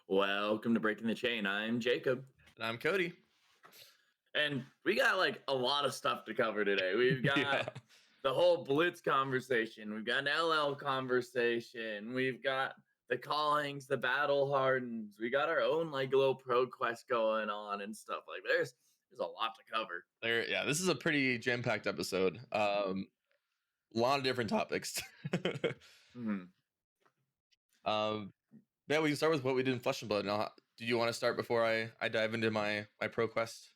Welcome to Breaking the Chain. I'm Jacob. And I'm Cody. And we got like a lot of stuff to cover today. We've got Yeah. the whole Blitz conversation. We've got an LL conversation. We've got the callings, the battle hardens. We got our own like little pro quest going on and stuff. Like there's a lot to cover. This is a pretty jam-packed episode. A lot of different topics. Hmm. Yeah, we can start with what we did in Flesh and Blood. Now, do you want to start before I dive into my pro quest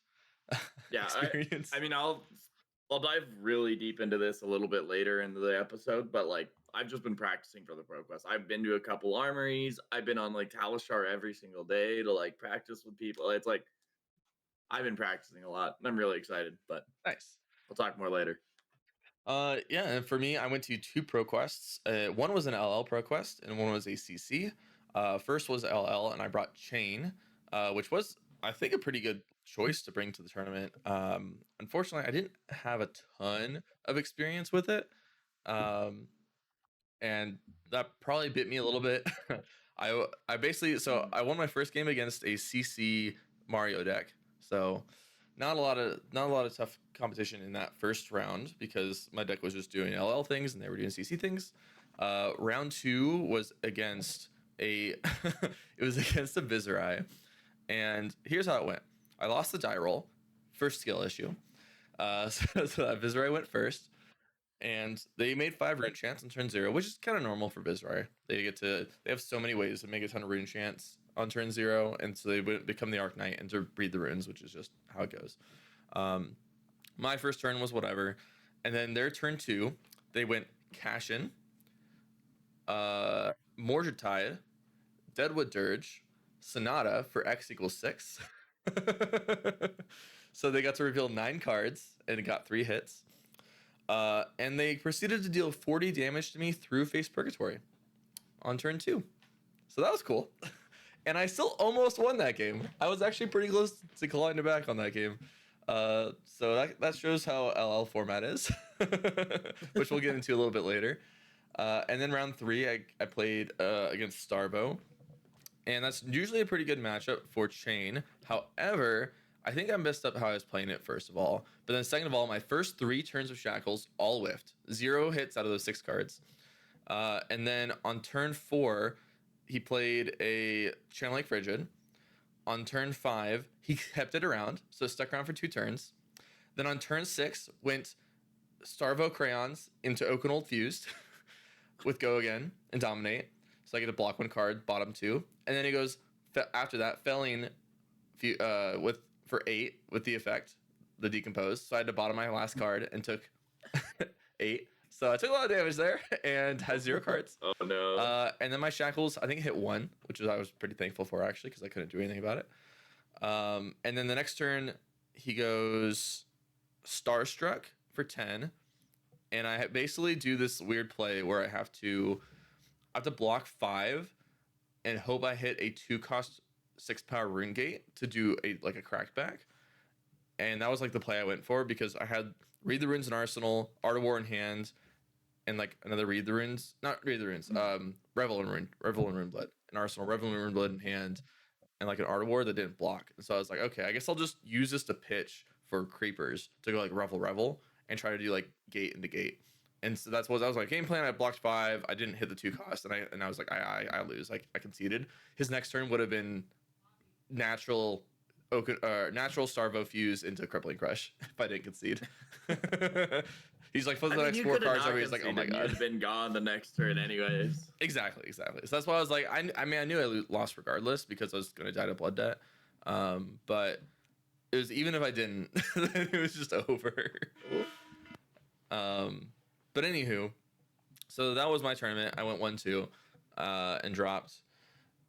Yeah, experience? I mean, I'll dive really deep into this a little bit later in the episode, but like I've just been practicing for the pro quest. I've been to a couple armories. I've been on like Talishar every single day to like practice with people. It's like I've been practicing a lot. And I'm really excited, but Nice. we'll talk more later. Yeah, and for me, I went to two pro quests. One was an LL pro quest, and one was a CC. First was LL, and I brought Chain, which was, I think, a pretty good choice to bring to the tournament. Unfortunately, I didn't have a ton of experience with it, and that probably bit me a little bit. I basically, so I won my first game against a CC Mario deck, so not a lot of tough competition in that first round because my deck was just doing LL things and they were doing CC things. Round two was against it was against a Viserai, and here's how it went. I lost the die roll, first skill issue. So that Viserai went first, and they made 5 rune chants on turn 0, which is kind of normal for Viserai. They have so many ways to make a ton of rune chants on turn 0, and so they would become the Arc Knight and to breed the runes, which is just how it goes. My first turn was whatever, and then their turn 2, they went Cashin, Mordred-Tide, Deadwood Dirge, Sonata for X equals 6. So they got to reveal 9 cards and it got 3 hits. And they proceeded to deal 40 damage to me through Face Purgatory on turn 2. So that was cool. And I still almost won that game. I was actually pretty close to clawing it back on that game. So that shows how LL format is, which we'll get into a little bit later. And then round 3, I played against Starvo. And that's usually a pretty good matchup for Chain. However, I think I messed up how I was playing it, first of all. But then second of all, my first 3 turns of Shackles all whiffed. 0 hits out of those 6 cards. And then on turn 4, he played a Channel Lake Frigid. On turn 5, he kept it around, so it stuck around for 2 turns. Then on turn 6, went Starvo Crayons into Oakenold Fused with Go Again and Dominate. So I get to block 1 card, bottom 2. And then he goes, after that, Felling for 8 with the effect, the Decompose. So I had to bottom my last card and took 8. So I took a lot of damage there and had 0 cards. Oh no. And then my Shackles, I think, hit 1, which I was pretty thankful for, actually, because I couldn't do anything about it. And then the next turn, he goes Starstruck for 10. And I basically do this weird play where I have to block 5 and hope I hit a 2-cost 6-power Rune Gate to do a crackback. And that was like the play I went for because I had Read the Runes in Arsenal, Art of War in hand, and like another Revel and Runeblood in Arsenal, Revel and Runeblood in hand, and like an Art of War that didn't block. And so I was like, okay, I guess I'll just use this to pitch for creepers to go like Revel and try to do like gate into gate. And so that was my game plan. I blocked 5. I didn't hit the 2 cost, and I was like, I lose. Like I conceded. His next turn would have been natural Starvo Fuse into Crippling Crush if I didn't concede. He's like, for the next 4 cards over, he's like, oh my god, you'd have been gone the next turn anyways. Exactly. So that's why I was like, I mean, I knew I lost regardless because I was going to die to Blood Debt. But it was, even if I didn't, it was just over. But anywho, so that was my tournament. I went 1-2 and dropped.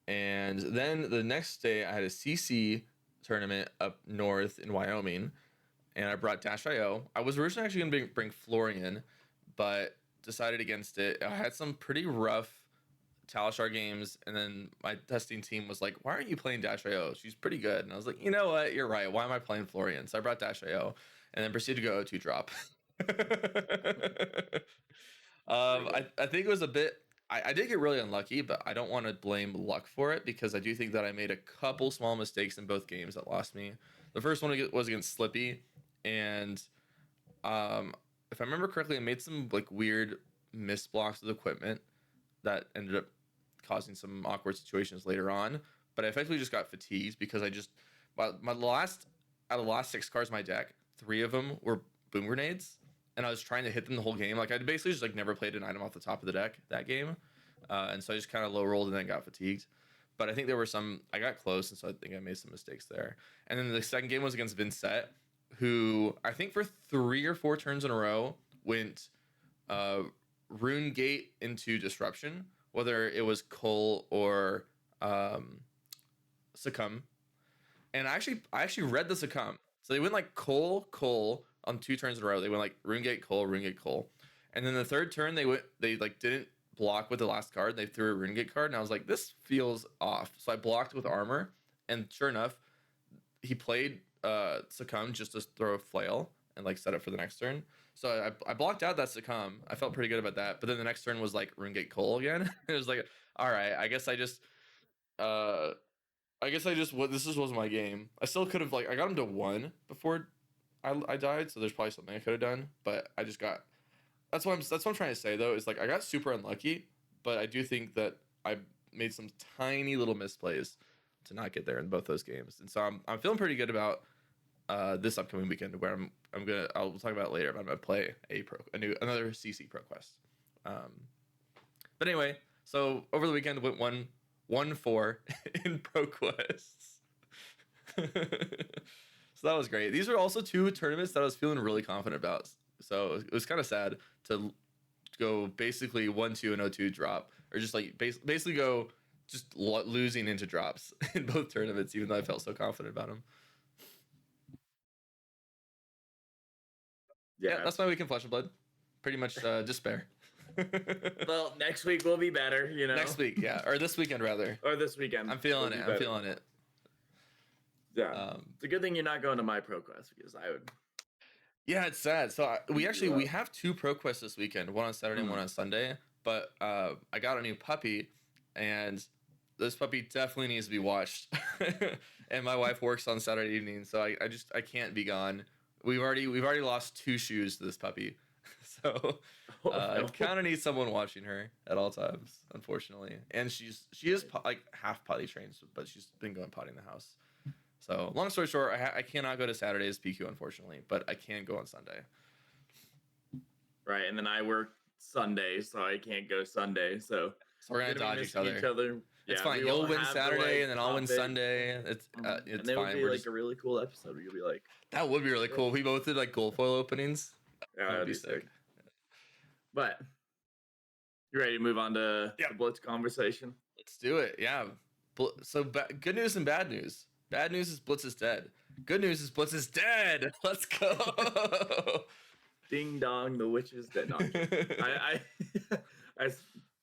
And then the next day, I had a CC tournament up north in Wyoming, and I brought Dash.io. I was originally actually going to bring Florian, but decided against it. I had some pretty rough Talishar games, and then my testing team was like, why aren't you playing Dash.io? She's pretty good. And I was like, you know what? You're right. Why am I playing Florian? So I brought Dash.io, and then proceeded to go 2 drop. I think it was a bit I did get really unlucky, but I don't want to blame luck for it because I do think that I made a couple small mistakes in both games that lost me. The first one was against Slippy, and um, if I remember correctly, I made some like weird missed blocks with equipment that ended up causing some awkward situations later on. But I effectively just got fatigued because I just my last out of the last 6 cards in my deck, 3 of them were boom grenades, and I was trying to hit them the whole game. Like I basically just like never played an item off the top of the deck that game, and so I just kind of low rolled and then got fatigued. But I think there were some I got close, and so I think I made some mistakes there. And then the second game was against Vincent, who I think for 3 or 4 turns in a row went uh, Rune Gate into Disruption, whether it was Cull or um, Succumb. And I actually read the Succumb. So they went like Cull on 2 turns in a row. They went like Rune Gate Cull. And then the third turn they like didn't block with the last card. They threw a Rune Gate card, and I was like, this feels off. So I blocked with armor, and sure enough, he played Succumb just to throw a flail and like set up for the next turn. So I blocked out that Succumb. I felt pretty good about that. But then the next turn was like Runegate Cole again. It was like, all right, uh what this was my game. I still could have like I got him to 1 before I died, so there's probably something I could have done, but I just got that's what I'm trying to say though, is like I got super unlucky, but I do think that I made some tiny little misplays to not get there in both those games. And so I'm feeling pretty good about this upcoming weekend where I'll talk about it later, but I'm gonna play another CC Pro Quest. But anyway, so over the weekend went 1-4 in Pro Quests. So that was great. These are also 2 tournaments that I was feeling really confident about. So it was kind of sad to go basically 1-2 and 0-2 drop, or just like basically go just losing into drops in both tournaments, even though I felt so confident about them. Yeah, that's my week in Flesh and Blood. Pretty much despair. Well, next week will be better, you know. Next week, yeah, or this weekend rather. Or this weekend. I'm feeling it. I'm feeling it. Yeah, it's a good thing you're not going to my Pro Quest because I would. Yeah, it's sad. So we have 2 Pro Quests this weekend, one on Saturday and one on Sunday. But I got a new puppy, and this puppy definitely needs to be watched. And my wife works on Saturday evening, so I can't be gone. We've already lost 2 shoes to this puppy, so I kind of need someone watching her at all times, unfortunately. And she is like half potty trained, but she's been going potty in the house. So long story short, I cannot go to Saturday's PQ, unfortunately, but I can go on Sunday. Right, and then I work Sunday, so I can't go Sunday. So we're gonna dodge each other. Yeah, it's fine. You'll win Saturday, and then I'll win Sunday. It's and fine. It would be like a really cool episode where you'll be like, that would be really cool. We both did like gold foil openings. Yeah, that'd be sick. But you ready to move on to the Blitz conversation? Let's do it. Yeah. So good news and bad news. Bad news is Blitz is dead. Good news is Blitz is dead. Let's go. Ding dong, the witch is dead. No,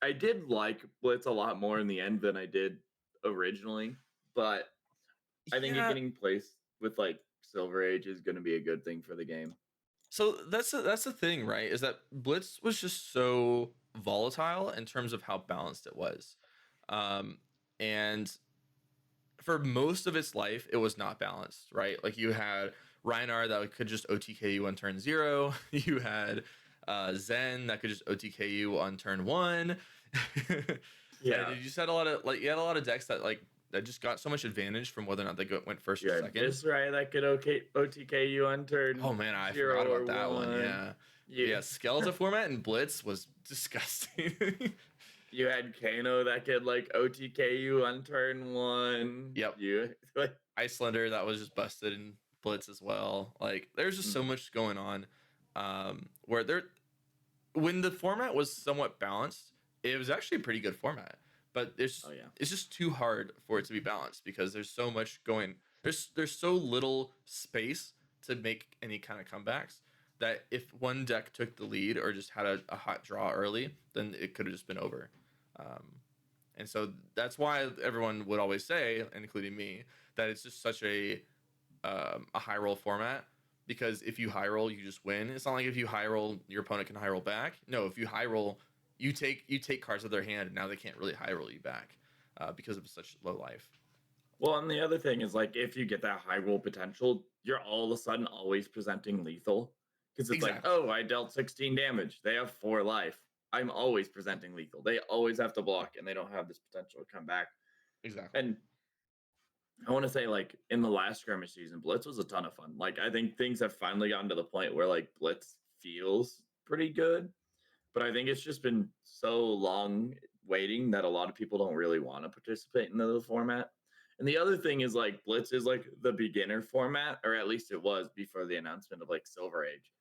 I did like Blitz a lot more in the end than I did originally, but I think it getting placed with like Silver Age is going to be a good thing for the game. So that's the thing, right? Is that Blitz was just so volatile in terms of how balanced it was, and for most of its life, it was not balanced, right? Like you had Reinar that could just OTK you on turn 0. You had Zen that could just OTK you on turn 1. Yeah, you just had a lot of decks that just got so much advantage from whether or not they went first or second. This right that could OTK you on turn. Oh man, I forgot about that one. Yeah. Skeleton format and Blitz was disgusting. You had Kano that could like OTK you on turn 1. Yep. Icelander that was just busted in Blitz as well. Like there's just so much going on. When the format was somewhat balanced, it was actually a pretty good format. But it's just too hard for it to be balanced because there's so much going. There's so little space to make any kind of comebacks that if one deck took the lead or just had a hot draw early, then it could have just been over. And so that's why everyone would always say, including me, that it's just such a high roll format, because if you high roll, you just win. It's not like if you high roll, your opponent can high roll back. No, if you high roll, you take cards out of their hand, and now they can't really high roll you back because of such low life. Well, and the other thing is like if you get that high roll potential, you're all of a sudden always presenting lethal. Because it's like, Exactly. oh, I dealt 16 damage. They have 4 life. I'm always presenting lethal. They always have to block and they don't have this potential to come back. Exactly. And I want to say, like, in the last skirmish season, Blitz was a ton of fun. Like, I think things have finally gotten to the point where like Blitz feels pretty good. But I think it's just been so long waiting that a lot of people don't really want to participate in the format. And the other thing is like Blitz is like the beginner format, or at least it was before the announcement of like Silver Age.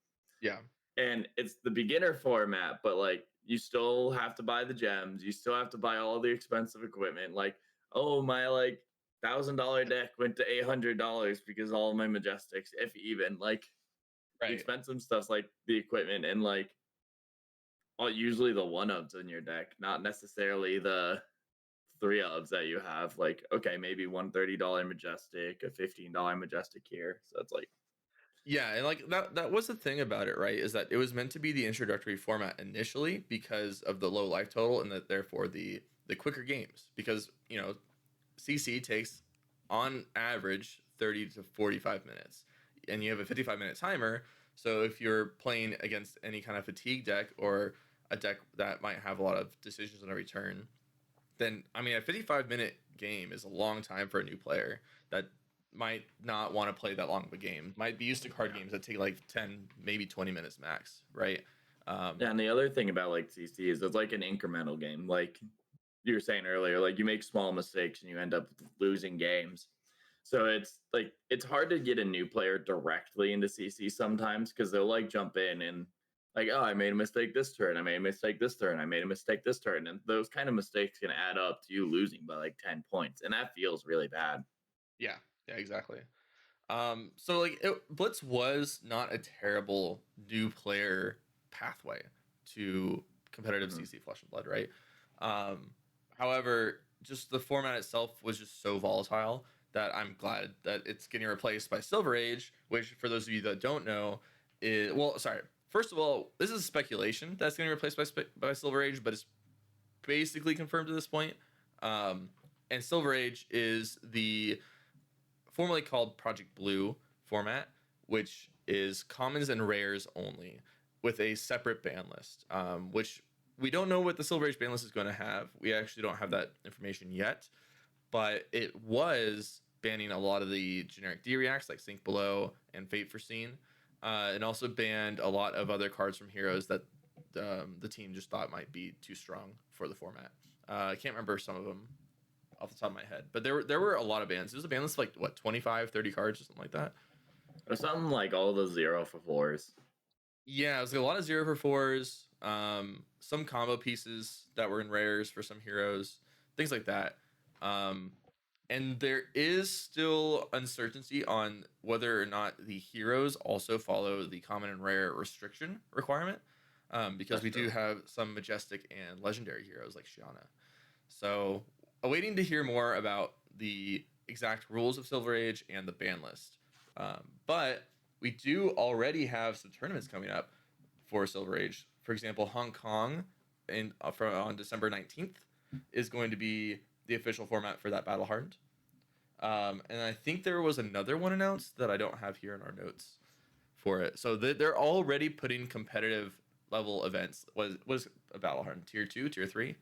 Yeah. And it's the beginner format, but like you still have to buy the gems, you still have to buy all the expensive equipment. Like, oh, my like $1,000 deck went to $800 because all of my majestics, if even, like the Right. expensive stuff's like the equipment and like usually the one ofs in your deck, not necessarily the three ofs that you have. Like, okay, maybe $130 majestic, a $15 majestic here. So it's like, Yeah, and like that was the thing about it, right? Is that it was meant to be the introductory format initially because of the low life total and that therefore the quicker games. Because, CC takes on average 30 to 45 minutes. And you have a 55-minute timer. So if you're playing against any kind of fatigue deck or a deck that might have a lot of decisions on every turn, then I mean a 55-minute game is a long time for a new player that might not want to play that long of a game. Might be used to card yeah. games that take like 10, maybe 20 minutes max, right? Yeah, and the other thing about like CC is it's like an incremental game. Like you were saying earlier, like you make small mistakes and you end up losing games. So it's like it's hard to get a new player directly into CC sometimes because they'll like jump in and like, oh, I made a mistake this turn, I made a mistake this turn, I made a mistake this turn, and those kind of mistakes can add up to you losing by like 10 points, and that feels really bad. Yeah, yeah, exactly. So like Blitz was not a terrible new player pathway to competitive Mhm. CC Flesh and Blood, right? Um, However, just the format itself was just so volatile that I'm glad that it's getting replaced by Silver Age, which for those of you that don't know, is well, sorry. First of all, this is speculation that's getting replaced by Silver Age, but it's basically confirmed at this point. Um, and Silver Age is the formerly called Project Blue format, which is commons and rares only, with a separate ban list, which we don't know what the Silver Age ban list is going to have. We actually don't have that information yet, but it was banning a lot of the generic D reacts like Sink Below and Fate Foreseen, and also banned a lot of other cards from heroes that the team just thought might be too strong for the format. I can't remember some of them off the top of my head, but there were a lot of bans. It was a ban list of like what 25, 30 cards or something like that. Or something like all the 0 for 4s. Yeah, it was like a lot of 0 for 4s, some combo pieces that were in rares for some heroes, things like that. Um, and there is still uncertainty on whether or not the heroes also follow the common and rare restriction requirement, because That's we do true. have some majestic and legendary heroes like Shiana. So, awaiting to hear more about the exact rules of Silver Age and the ban list. But we do already have some tournaments coming up for Silver Age. For example, Hong Kong on December 19th is going to be the official format for that Battle Hardened. And I think there was another one announced that I don't have here in our notes for it. So they're already putting competitive level events. Was a Battle Hardened tier 2, tier 3,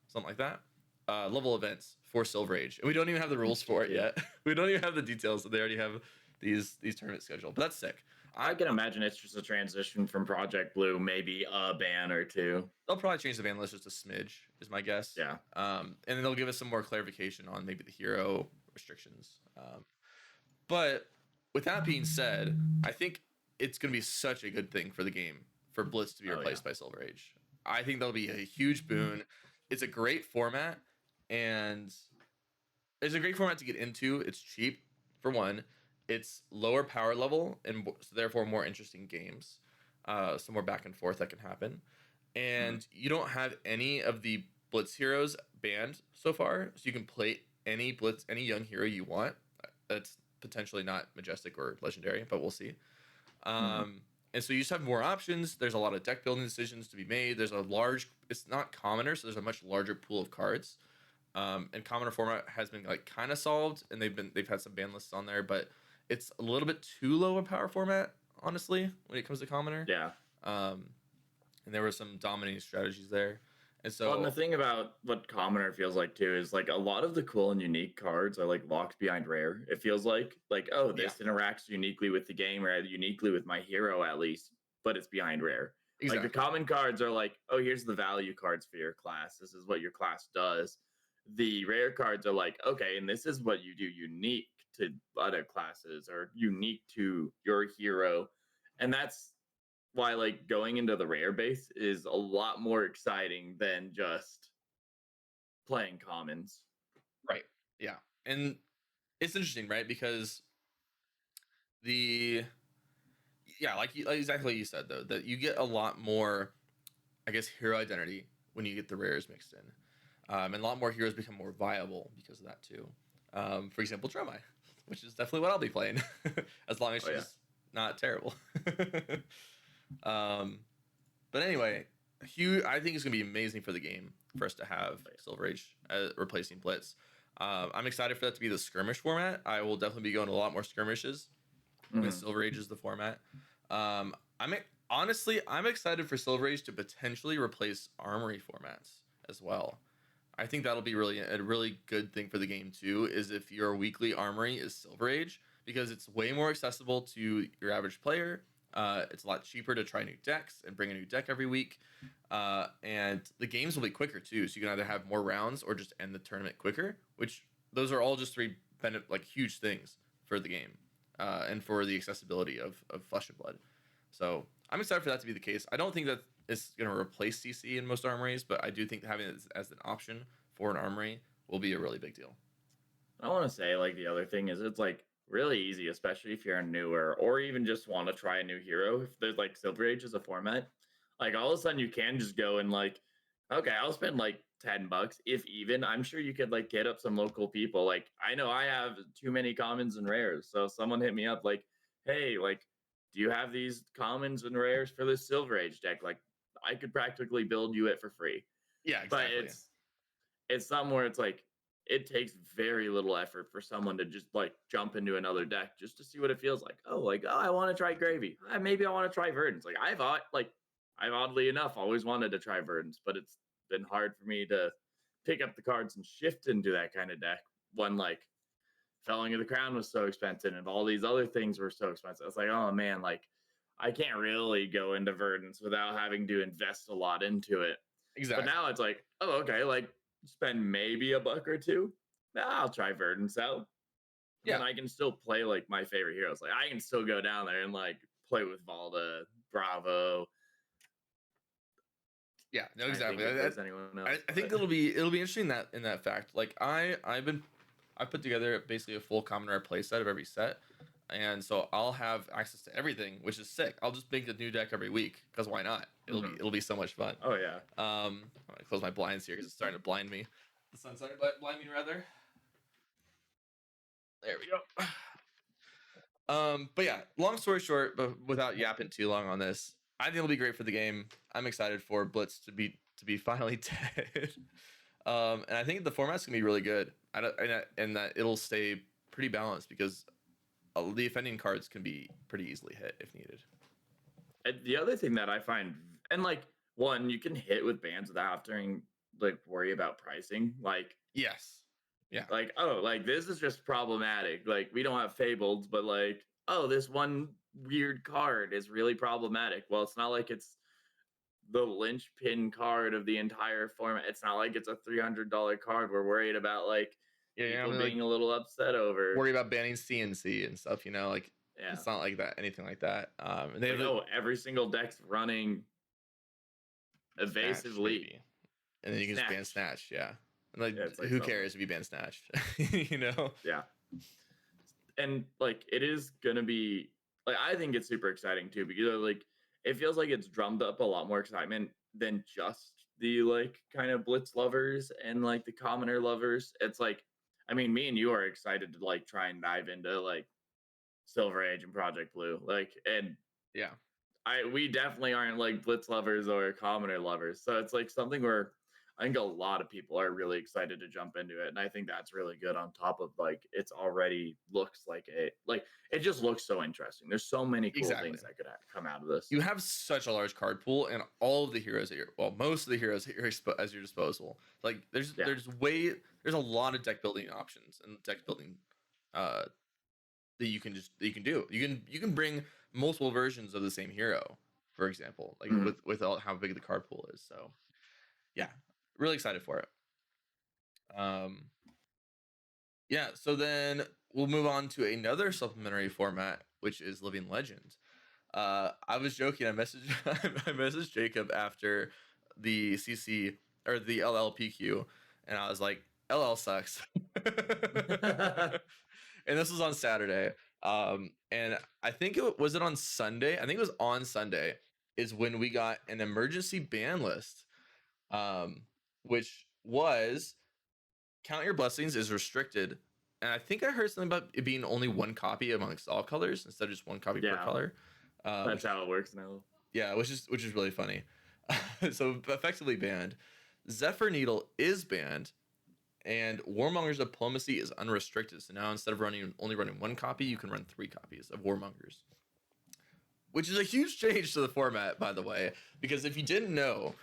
something like that. Level events for Silver Age, and we don't even have the rules Tier for it 2. yet. We don't even have the details. So they already have these tournaments scheduled, but that's sick. I can imagine it's just a transition from Project Blue, maybe a ban or two. They'll probably change the ban list just a smidge, is my guess. Yeah. And then they'll give us some more clarification on maybe the hero restrictions. But with that being said, I think it's going to be such a good thing for the game for Blitz to be Oh yeah. replaced by Silver Age. I think that'll be a huge boon. It's a great format, and it's a great format to get into. It's cheap for one. It's lower power level and so therefore more interesting games. Some more back and forth that can happen. Mhm. And you don't have any of the Blitz heroes banned so far, so you can play any Blitz, any young hero you want. That's potentially not majestic or legendary, but we'll see. Mhm. Um, And so you just have more options. There's a lot of deck building decisions to be made. It's not commoner, so there's a much larger pool of cards. And commoner format has been like kind of solved, and they've had some ban lists on there, but it's a little bit too low a power format, honestly, when it comes to commoner. Yeah. Um, and there were some dominating strategies there. And Well, and the so thing about what commoner feels like too is like a lot of the cool and unique cards are like locked behind rare. It feels like oh, yeah, this interacts uniquely with the game or uniquely with my hero at least, but it's behind rare. Like the exactly. common cards are like, oh, here's the value cards for your class. This is what your class does. The rare cards are like, okay, and this is what you do unique to other classes or unique to your hero. And that's why like going into the rare base is a lot more exciting than just playing commons. Right. Yeah. And it's interesting, right? Because the yeah, like exactly what you said though, that you get a lot more, I guess, hero identity when you get the rares mixed in, and a lot more heroes become more viable because of that too. For example, Dromai, which is definitely what I'll be playing, as long as Oh yeah. she's not terrible. um, but anyway, I think it's gonna be amazing for the game for us to have Oh, yeah. Silver Age replacing Blitz. I'm excited for that to be the skirmish format. I will definitely be going to a lot more skirmishes when Mhm. Silver Age is the format. I'm honestly I'm excited for Silver Age to potentially replace Armory formats as well. I think that'll be really a really good thing for the game too. Is if your weekly Armory is Silver Age, because it's way more accessible to your average player. It's a lot cheaper to try new decks and bring a new deck every week, and the games will be quicker too. So you can either have more rounds or just end the tournament quicker. Which those are all just three like huge things for the game, and for the accessibility of Flesh and Blood. So I'm excited for that to be the case. I don't think that it's going to replace CC in most armories, but I do think having it as an option for an armory will be a really big deal. I want to say like the other thing is it's like really easy, especially if you're a newer or even just want to try a new hero. If there's like Silver Age as a format, like all of a sudden you can just go and like, okay, I'll spend like $10 if even. I'm sure you could like get up some local people. Like I know I have too many commons and rares, so someone hit me up like, hey, like, do you have these commons and rares for this Silver Age deck? Like I could practically build you it for free. Yeah, But exactly. it's something where it's like it takes very little effort for someone to just like jump into another deck just to see what it feels like. Oh, like oh, I want to try Gravy. Maybe I want to try Verdance. Like I've oddly enough always wanted to try Verdance, but it's been hard for me to pick up the cards and shift into that kind of deck. One like Felling of the Crown was so expensive, and all these other things were so expensive. It's like oh man, like I can't really go into Verdance without having to invest a lot into it. But Exactly. now it's like, oh, okay, like spend maybe a buck or two. Nah, I'll try Verdance out. Yeah. Then I can still play like my favorite heroes. Like I can still go down there and like play with Valda, Bravo. Yeah. No, Trying to think exactly. if there's anyone else, I think but it'll be interesting that in that fact. Like I put together basically a full common rare play set of every set. And so I'll have access to everything, which is sick. I'll just make a new deck every week because why not? mhm. It'll be so much fun. Oh yeah, I'm gonna close my blinds here because it's starting to blind me. The sun's starting to blind me rather. There we go. But yeah, long story short, but without yapping too long on this, I think it'll be great for the game. I'm excited for Blitz to be finally dead. And I think the format's gonna be really good. And that it'll stay pretty balanced because the offending cards can be pretty easily hit if needed. and the other thing that I find, and like one, you can hit with bans without having like worry about pricing. Yes. Yeah. Like oh, like this is just problematic. Like we don't have fabled, but like oh, this one weird card is really problematic. Well, it's not like it's the linchpin card of the entire format. It's not like it's a $300 card we're worried about like Yeah. Yeah. I people mean, like being a little upset over. worry about banning CNC and stuff. Like Yeah. it's not like that. Anything like that. And they have Like, the oh, every single deck's running Snatch evasively. maybe, and then you can just ban Snatch. Snatch. Yeah. And like Yeah, it's like who something. cares if you ban Snatch? you know. Yeah. And like it is gonna be like I think it's super exciting too because like it feels like it's drummed up a lot more excitement than just the like kind of blitz lovers and like the commoner lovers. It's like I mean me and you are excited to like try and dive into like Silver Age and Project Blue. Like and Yeah. we definitely aren't like Blitz lovers or commoner lovers. So it's like something where I think a lot of people are really excited to jump into it. And I think that's really good on top of like it's already looks like it just looks so interesting. There's so many cool Exactly. things that could come out of this. You have such a large card pool, and all of the heroes at your most of the heroes at as your disposal. Like there's a lot of deck building options and deck building uh that you can do. You can bring multiple versions of the same hero, for example, like with all, how big the card pool is. So yeah, really excited for it. Yeah, so then we'll move on to another supplementary format, which is Living Legend. I was joking. I messaged I messaged Jacob after the CC or the LLPQ, and I was like, "LL sucks." And this was on Saturday. And I think was it on Sunday. I think it was on Sunday is when we got an emergency ban list, which was Count Your Blessings is restricted. And I think I heard something about it being only one copy amongst all colors instead of just one copy per color. That's how it works now. Yeah, which is really funny. So effectively banned. Zephyr Needle is banned, and Warmonger's Diplomacy is unrestricted. So now instead of only running one copy, you can run 3 copies of Warmongers, which is a huge change to the format, by the way. Because if you didn't know,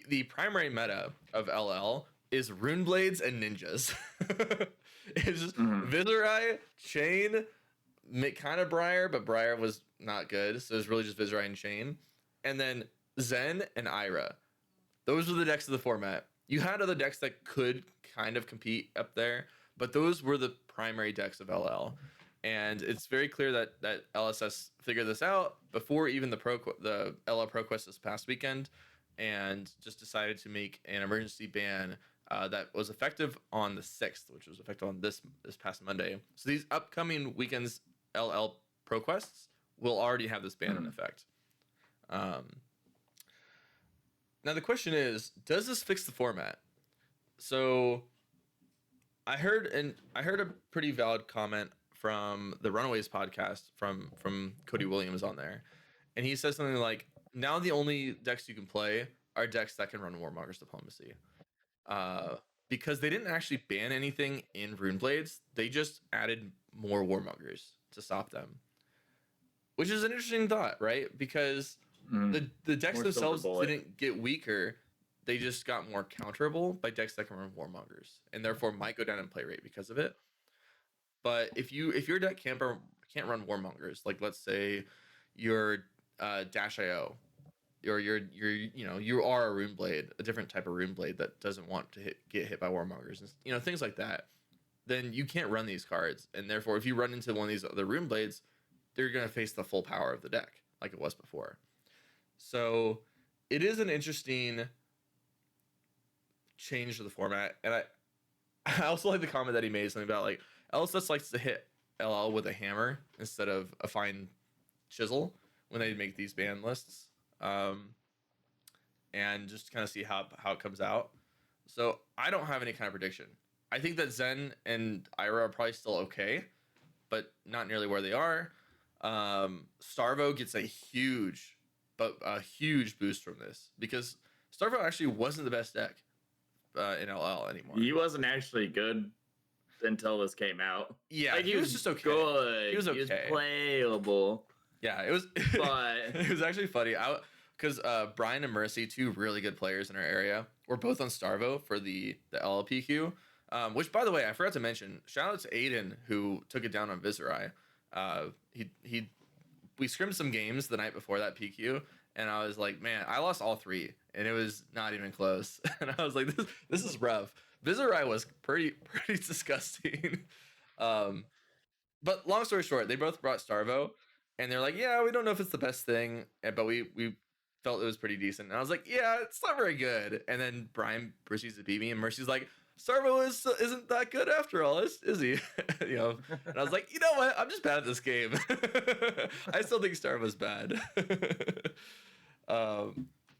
the primary meta of LL is Rune Blades and Ninjas. It's just Viserai, Chain, kind of Briar, but Briar was not good, so it's really just Viserai and Chain, and then Zen and Ira. Those were the decks of the format. You had other decks that could kind of compete up there, but those were the primary decks of LL. And it's very clear that LSS figured this out before even the LL ProQuest this past weekend, and just decided to make an emergency ban that was effective on the 6th, which was effective on this past Monday. So these upcoming weekends LL ProQuests will already have this ban in effect. Now the question is, does this fix the format? So I heard a pretty valid comment from the Runaways podcast from Cody Williams on there, and he says something like, now the only decks you can play are decks that can run Warmonger's Diplomacy. Because they didn't actually ban anything in Rune Blades, they just added more Warmongers to stop them. Which is an interesting thought, right? Because the decks more themselves didn't get weaker, they just got more counterable by decks that can run Warmongers, and therefore might go down in play rate because of it. But if your deck can't run Warmongers, like let's say your Dash.io, or you are a Rune Blade, a different type of Rune Blade that doesn't want to get hit by Warmongers, and things like that, then you can't run these cards, and therefore if you run into one of these other Rune Blades, they're going to face the full power of the deck like it was before. So it is an interesting change to the format. And I also like the comment that he made, something about like LSS likes to hit LL with a hammer instead of a fine chisel when they make these ban lists, and just kind of see how it comes out. So I don't have any kind of prediction. I think that Zen and Ira are probably still okay, but not nearly where they are. Starvo gets a huge boost from this, because Starvo actually wasn't the best deck in LL anymore. He wasn't actually good until this came out. Yeah, like, he was just okay. Good. He was okay. He was playable. Yeah, it was. But it was actually funny. Because Brian and Mercy, 2 really good players in our area, were both on Starvo for the LLPQ. Which, by the way, I forgot to mention. Shout out to Aiden, who took it down on Viserai. We scrimmed some games the night before that PQ, and I was like, man, I lost all 3, and it was not even close. And I was like, this is rough. Viserai was pretty disgusting. But long story short, they both brought Starvo, and they're like, yeah, we don't know if it's the best thing, but we felt it was pretty decent. And I was like, yeah, it's not very good. And then Brian proceeds to beat me, and Mercy's like, Starvo isn't that good after all, is he? And I was like, you know what? I'm just bad at this game. I still think Starvo's bad.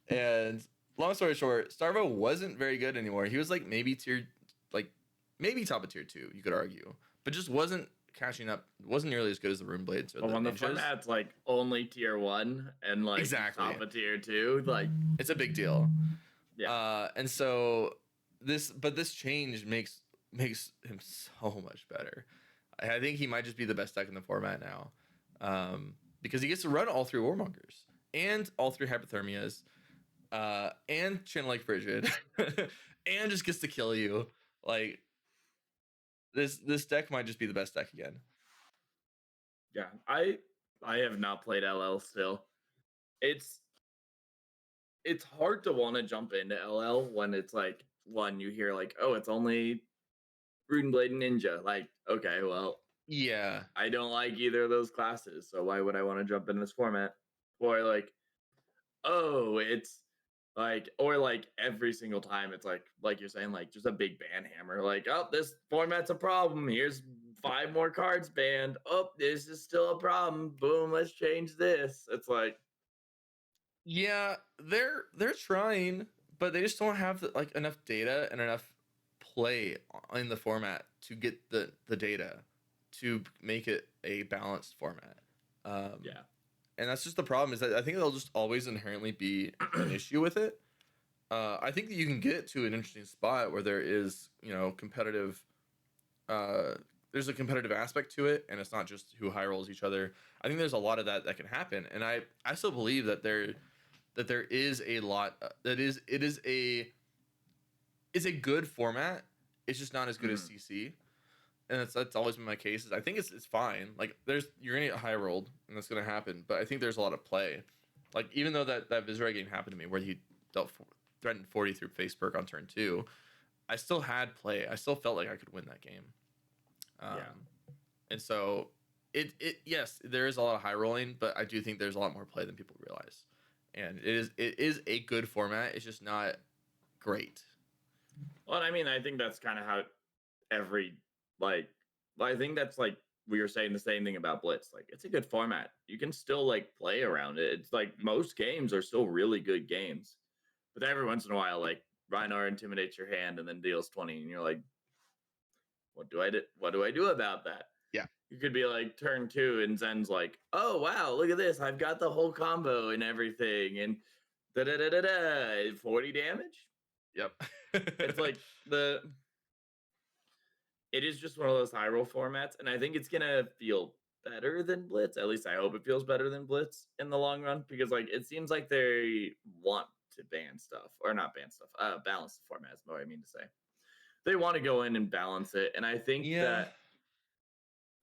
And long story short, Starvo wasn't very good anymore. He was like maybe top of tier 2, you could argue, but just wasn't catching up wasn't nearly as good as the Rune Blades or But the when the ninjas. format's like only tier 1 and like Exactly. top of tier 2, like It's a big deal. yeah. And so this change makes him so much better. I think he might just be the best deck in the format now, because he gets to run all 3 Warmongers and all 3 Hypothermias, and Channel Lake Frigid, and just gets to kill you. Like this deck might just be the best deck again. Yeah, I have not played LL still. It's hard to want to jump into LL when it's like one you hear like, oh, it's only Rune Blade and Ninja. Like, okay, well, Yeah. I don't like either of those classes, so why would I want to jump in this format? Or like, oh, it's like, or like every single time it's like you're saying, like just a big ban hammer. Like, oh, this format's a problem. Here's 5 more cards banned. Oh, this is still a problem. Boom, let's change this. It's like, Yeah, they're trying, but they just don't have like enough data and enough play in the format to get the data to make it a balanced format. yeah. And that's just the problem, is that I think there'll just always inherently be an issue with it. I think that you can get to an interesting spot where there is, competitive. Uh, there's a competitive aspect to it, and it's not just who high rolls each other. I think there's a lot of that can happen, and I still believe that there is a lot, it's a good format. It's just not as good as CC, and that's always been my case. Is I think it's fine. Like you're gonna get high rolled, and that's gonna happen. But I think there's a lot of play. Like even though that Vizray game happened to me where he threatened 40 through face perk on turn 2, I still had play. I still felt like I could win that game. Yeah. And so it yes, there is a lot of high rolling, but I do think there's a lot more play than people realize. And it is a good format. It's just not great. Well, I mean, I think that's kind of how every like I think that's like we were saying the same thing about Blitz. Like it's a good format. You can still like play around it. It's like most games are still really good games. But every once in a while, like Rhinar intimidates your hand and then deals 20, and you're like, what do I do? What do I do about that? Yeah. You could be like turn 2 and Zen's like, oh wow, look at this. I've got the whole combo and everything. And da da da da da 40 damage. Yep. It's like it is just one of those high roll formats, and I think it's gonna feel better than Blitz. At least I hope it feels better than Blitz in the long run, because like it seems like they want to ban stuff, or not ban stuff, balance the format is what I mean to say. They want to go in and balance it, and I think Yeah. that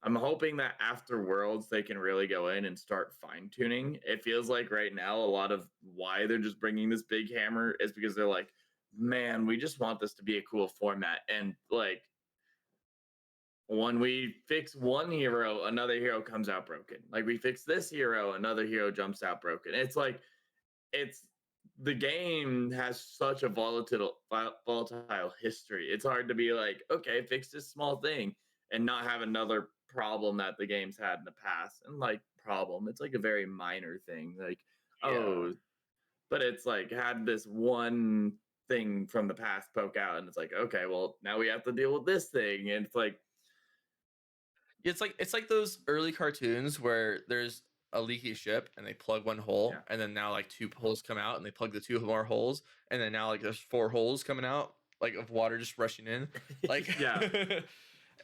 I'm hoping that after Worlds they can really go in and start fine tuning. It feels like right now a lot of why they're just bringing this big hammer is because they're like, man, we just want this to be a cool format, and like when we fix one hero, another hero comes out broken. Like we fix this hero, another hero jumps out broken. It's like it's the game has such a volatile history. It's hard to be like, okay, fix this small thing and not have another problem that the game's had in the past. And like problem, it's like a very minor thing. Like, Yeah. oh, but it's like had this one thing from the past poke out, and it's like, okay, well, now we have to deal with this thing. And it's like, It's like those early cartoons where there's a leaky ship and they plug one hole, yeah. and then now like 2 holes come out and they plug the 2 more holes, and then now like there's 4 holes coming out, like of water just rushing in. Like Yeah.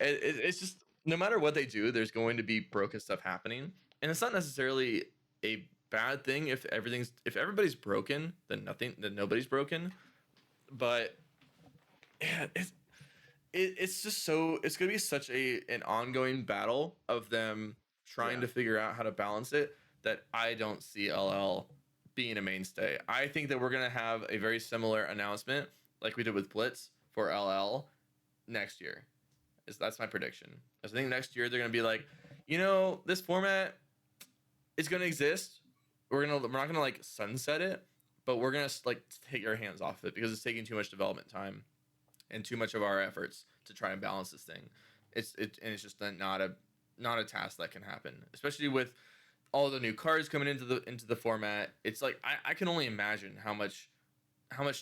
it's just, no matter what they do, there's going to be broken stuff happening, and it's not necessarily a bad thing if everybody's broken, then nobody's broken. But yeah, it's just so, it's gonna be such an ongoing battle of them trying Yeah. to figure out how to balance it, that I don't see LL being a mainstay. I think that we're gonna have a very similar announcement like we did with Blitz for LL next year. That's my prediction. I think next year they're gonna be like, this format is gonna exist. We're not gonna like sunset it, but we're gonna like take our hands off it because it's taking too much development time and too much of our efforts to try and balance this thing. It's just not a task that can happen, especially with all the new cards coming into the format. It's like I can only imagine how much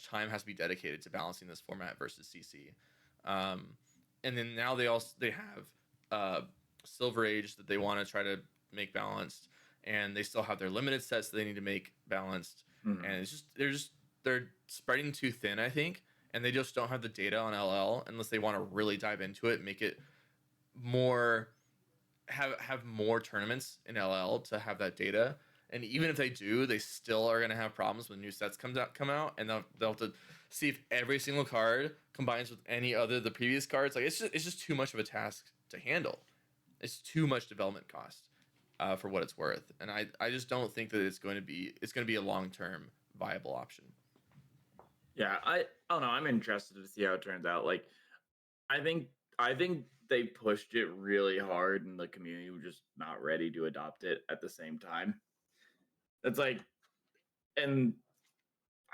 time has to be dedicated to balancing this format versus CC. And then now they have Silver Age that they want to try to make balanced, and they still have their limited sets that they need to make balanced. And Mhm. it's just they're spreading too thin, I think, and they just don't have the data on LL unless they want to really dive into it, make it more have more tournaments in LL to have that data. And even if they do, they still are gonna have problems when new sets come out, and they'll have to see if every single card combines with any other of the previous cards. Like it's just too much of a task to handle. It's too much development cost for what it's worth, and I just don't think that it's going to be a long term viable option. Yeah, I don't know. I'm interested to see how it turns out. Like, I think I think they pushed it really hard, and the community was just not ready to adopt it at the same time. It's like, and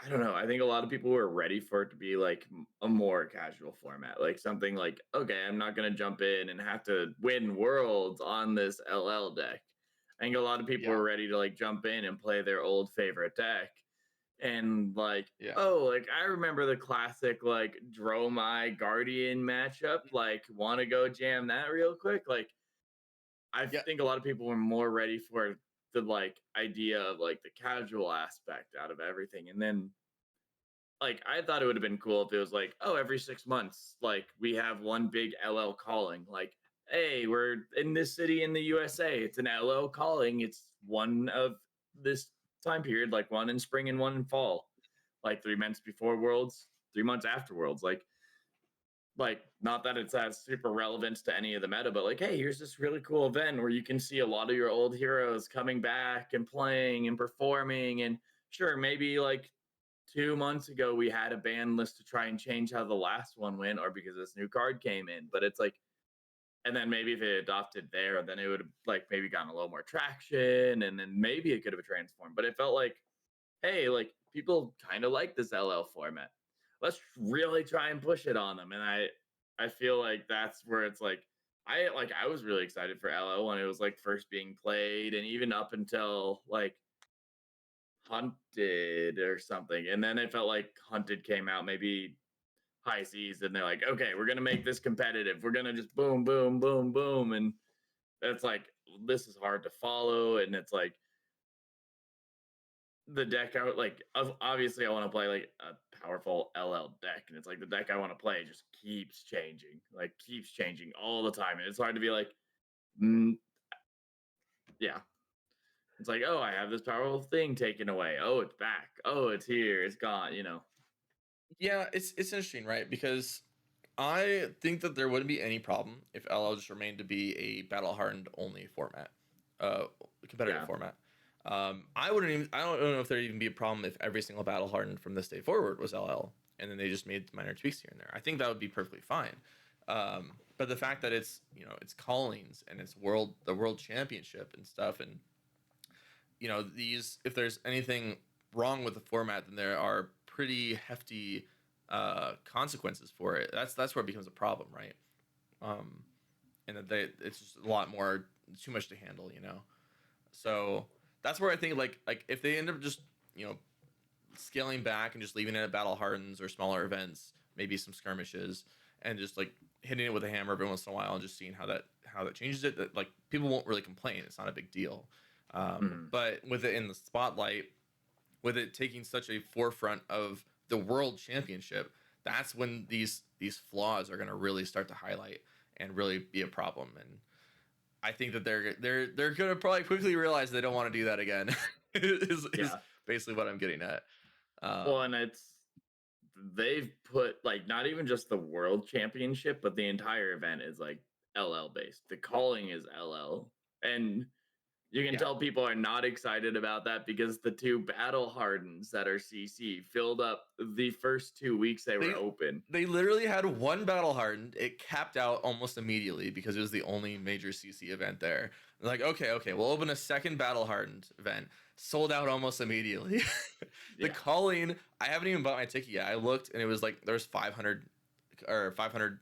I don't know. I think a lot of people were ready for it to be like a more casual format, like something like, okay, I'm not gonna jump in and have to win worlds on this LL deck. I think a lot of people Yeah, were ready to like jump in and play their old favorite deck, and like, yeah, oh, like I remember the classic like Dromai Guardian matchup. Like, want to go jam that real quick? Like, I yeah, think a lot of people were more ready for the like idea of like the casual aspect out of everything, and then like I thought it would have been cool if it was like, oh, every 6 months, like we have one big LL calling, like, hey, we're in this city in the USA. It's an LL calling. It's one of this time period, like one in spring and one in fall, like 3 months before Worlds, 3 months after Worlds. Like not that it's as super relevant to any of the meta, but like, hey, here's this really cool event where you can see a lot of your old heroes coming back and playing and performing. And sure, maybe like 2 months ago we had a ban list to try and change how the last one went, or because this new card came in. But it's like, and then maybe if it adopted there, then it would have like maybe gotten a little more traction, and then maybe it could have transformed. But it felt like, hey, like people kind of like this LL format. Let's really try and push it on them. And I feel like that's where it's like I was really excited for LL when it was like first being played, and even up until like Hunted or something. And then it felt like Hunted came out maybe high seas, and they're like, okay, we're gonna make this competitive. We're gonna just boom, boom, boom, boom. And it's like this is hard to follow. And it's like the deck I would like obviously I want to play like a powerful LL deck. And it's like the deck I want to play just keeps changing all the time. And it's hard to be like, mm, yeah. It's like, oh, I have this powerful thing taken away. Oh, it's back. Oh, it's here. It's gone. yeah. It's interesting, right? Because I think that there wouldn't be any problem if LL just remained to be a battle hardened only format, uh, competitive Yeah. format. I wouldn't even. I don't know if there'd even be a problem if every single battle hardened from this day forward was LL, and then they just made minor tweaks here and there. I think that would be perfectly fine. But the fact that it's it's callings and it's the world championship and stuff, and these, if there's anything wrong with the format, then there are pretty hefty consequences for it. That's where it becomes a problem, right? Um, and that it's just a lot more, too much to handle. So that's where I think like if they end up just you know scaling back and just leaving it at battle hardens or smaller events, maybe some skirmishes, and just like hitting it with a hammer every once in a while and just seeing how that changes it. That like people won't really complain. It's not a big deal. Mhm. But with it in the spotlight, with it taking such a forefront of the world championship, that's when these flaws are going to really start to highlight and really be a problem. And I think that they're going to probably quickly realize they don't want to do that again. is Yeah. basically what I'm getting at. Well, and they've put like not even just the world championship, but the entire event is like LL based. The calling is LL. And you can Yeah, tell people are not excited about that because the two battle hardens that are CC filled up the first 2 weeks they were they open. they literally had one battle hardened. It capped out almost immediately because it was the only major CC event there. They're like, okay, we'll open a second battle hardened event. Sold out almost immediately. The Yeah. calling, I haven't even bought my ticket yet. I looked and it was like there was 500 or 500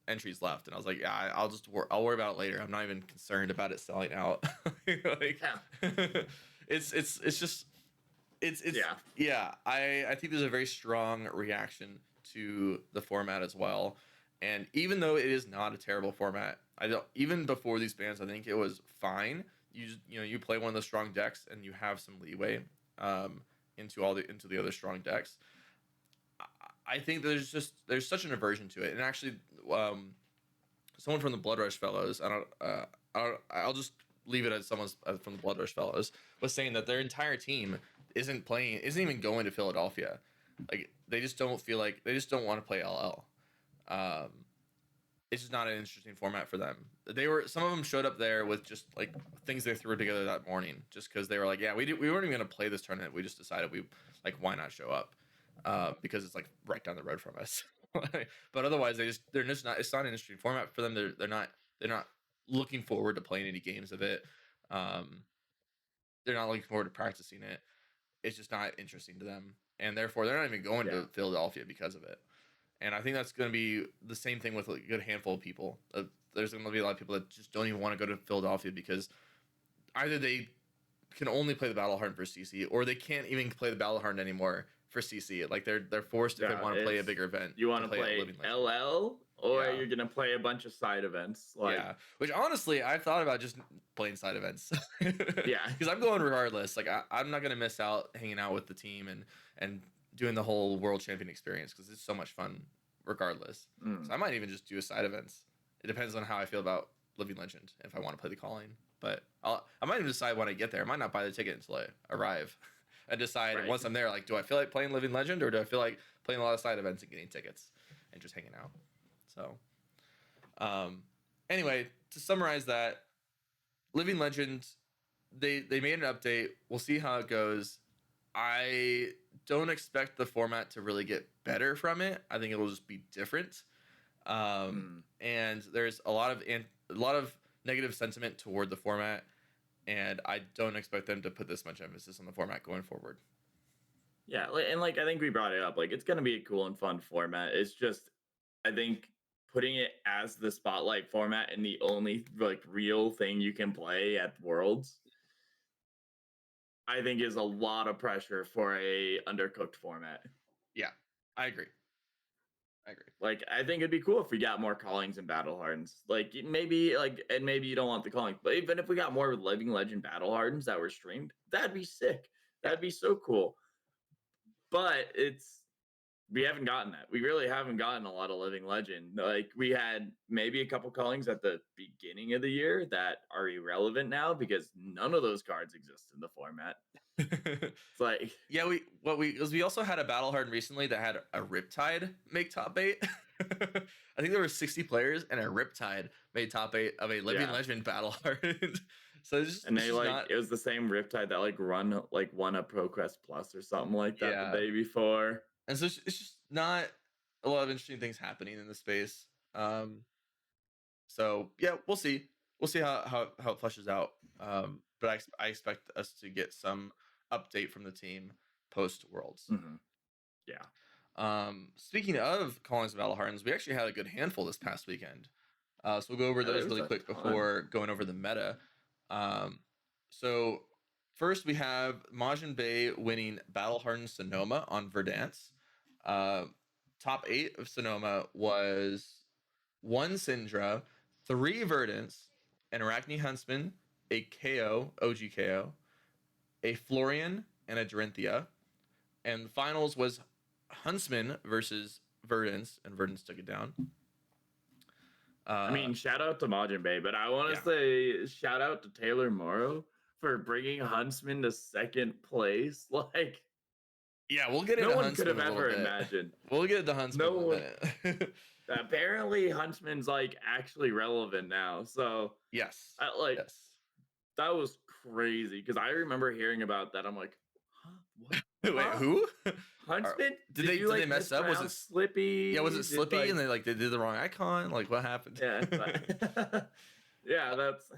entries left, and I was like, yeah, I'll worry about it later. I'm not even concerned about it selling out. Like, Yeah. it's just it's Yeah. yeah. I think there's a very strong reaction to the format as well, And even though it is not a terrible format, I don't even before these bans, I think it was fine. You play one of the strong decks and you have some leeway um, into the other strong decks. I think there's such an aversion to it, and actually, um, someone from the Blood Rush Fellows, I'll just leave it as someone from the Blood Rush Fellows was saying that their entire team isn't even going to Philadelphia. Like they just don't feel like they just don't want to play LL. Um, it's just not an interesting format for them. Some of them showed up there with just like things they threw together that morning, just because they were like, yeah, we weren't even gonna play this tournament. We just decided why not show up, because it's like right down the road from us. But otherwise, they're just not. It's not an interesting format for them. They're not looking forward to playing any games of it. Um, they're not looking forward to practicing it. It's just not interesting to them, and therefore they're not even going to Philadelphia because of it. And I think that's going to be the same thing with a good handful of people. There's going to be a lot of people that just don't even want to go to Philadelphia because either they can only play the Battle Hardened for CC, or they can't even play the Battle Hardened anymore for CC. Like they're forced if they want to play a bigger event. You want to play LL, or you're gonna play a bunch of side events. Yeah, which honestly I've thought about just playing side events. Yeah, because I'm going regardless. Like I'm not gonna miss out hanging out with the team and doing the whole world champion experience because it's so much fun regardless. So I might even just do a side events. It depends on how I feel about Living Legend if I want to play the calling. But I might even decide when I get there. I might not buy the ticket until I arrive. I decide once I'm there, like, do I feel like playing Living Legend or do I feel like playing a lot of side events and getting tickets and just hanging out? So, anyway, to summarize that, Living Legend, they made an update. We'll see how it goes. I don't expect the format to really get better from it. I think it'll just be different. And there's a lot of negative sentiment toward the format, and I don't expect them to put this much emphasis on the format going forward. Yeah, and I think we brought it up. Like, it's gonna be a cool and fun format. It's just, I think putting it as the spotlight format and the only real thing you can play at Worlds, I think is a lot of pressure for a undercooked format. Yeah, I agree. Like, I think it'd be cool if we got more callings and battle hardens. Like, maybe and maybe you don't want the calling, but even if we got more Living Legend battle hardens that were streamed, that'd be sick. That'd be so cool. But we haven't gotten that. We really haven't gotten a lot of Living Legend. Like, we had maybe a couple callings at the beginning of the year that are irrelevant now because none of those cards exist in the format. It's like, yeah, we also had a battle hardened recently that had a Riptide make top 8. I think there were 60 players and a Riptide made top 8 of a Living Legend battle hardened. So it was the same Riptide that won a ProQuest Plus or something like that the day before. And so it's just not a lot of interesting things happening in the space. So yeah, we'll see how it fleshes out. But I expect us to get some update from the team post Worlds. Yeah. Speaking of callings of Battle Hardens, we actually had a good handful this past weekend. So we'll go over those really quick before going over the meta. So first we have Majin Bay winning Battle Hardened Sonoma on Verdance. Top 8 of Sonoma was 1 Syndra, 3 Verdance, an Arachne Huntsman, a KO, OG KO, a Florian, and a Dorinthia. And the finals was Huntsman versus Verdance, and Verdance took it down. I mean, shout out to Majin Bay, but I want to say shout out to Taylor Morrow for bringing Huntsman to second place. Like, yeah, we'll get into Huntsman. No one could have ever imagined. We'll get into Huntsman in a minute. Apparently, Huntsman's actually relevant now. So yes, that was crazy because I remember hearing about that. I'm like, huh? What? Wait, who? Huntsman? Did they mess up? Was it Slippy? Yeah, was it Slippy and they did the wrong icon? Like, what happened? Yeah, yeah, that's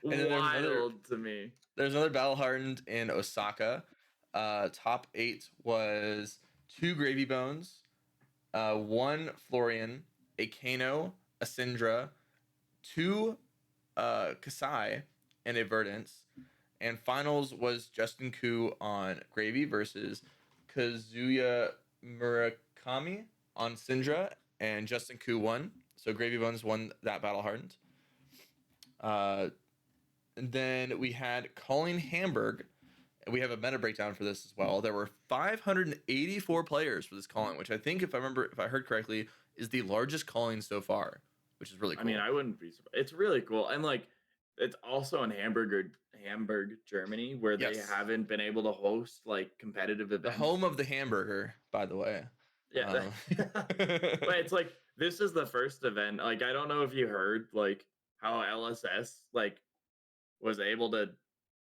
wild to me. There's another battle hardened in Osaka. Top 8 was 2 Gravy Bones, 1 Florian, a Kano, a Syndra, 2 Kasai, and a Verdance. And finals was Justin Koo on Gravy versus Kazuya Murakami on Syndra and Justin Koo won. So Gravy Bones won that battle hardened. And then we had Colin Hamburg. And we have a meta breakdown for this as well. There were 584 players for this calling, which I think, if I heard correctly, is the largest calling so far, which is really cool. I mean, I wouldn't be surprised. It's really cool. And like, it's also in Hamburg, Germany, where they Yes. haven't been able to host like competitive The events. home of the hamburger, by the way. Yeah. But it's like, this is the first event. Like, I don't know if you heard like how LSS like was able to,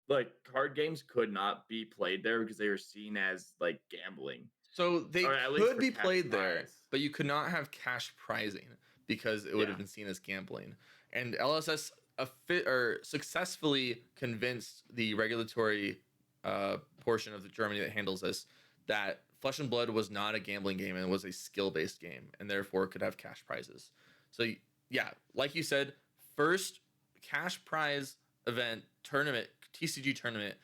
like, card games could not be played there because they were seen as like gambling. So they Or at least could for be cash played there, prize. but you could not have cash prizing because it would have Yeah. been seen as gambling. And LSS successfully convinced the regulatory portion of the Germany that handles this that Flesh and Blood was not a gambling game and was a skill-based game, and therefore could have cash prizes. So yeah, like you said, first cash prize event tournament, TCG tournament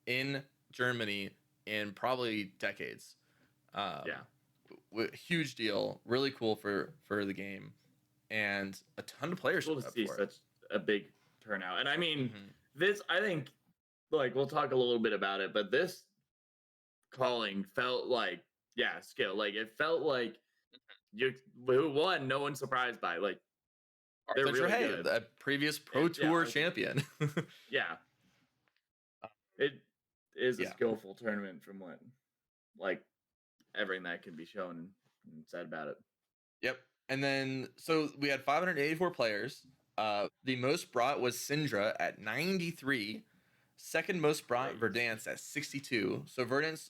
in Germany in probably decades. Huge deal, really cool for the game, and a ton of players. Cool to see for such a big turnout. And I mean, Mhm. this, I think, like, we'll talk a little bit about it, but this calling felt like, yeah, skill. Like, it felt like you who won, no one's surprised by. Like, they're Arthur really Trehey, good. the previous Pro And, yeah, Tour Arthur- champion. Yeah. It is a Yeah. skillful tournament from what, like, everything that can be shown and said about it. Yep. And then, so we had 584 players. The most brought was Syndra at 93. Second most brought Crazy. Verdance at 62. So Verdance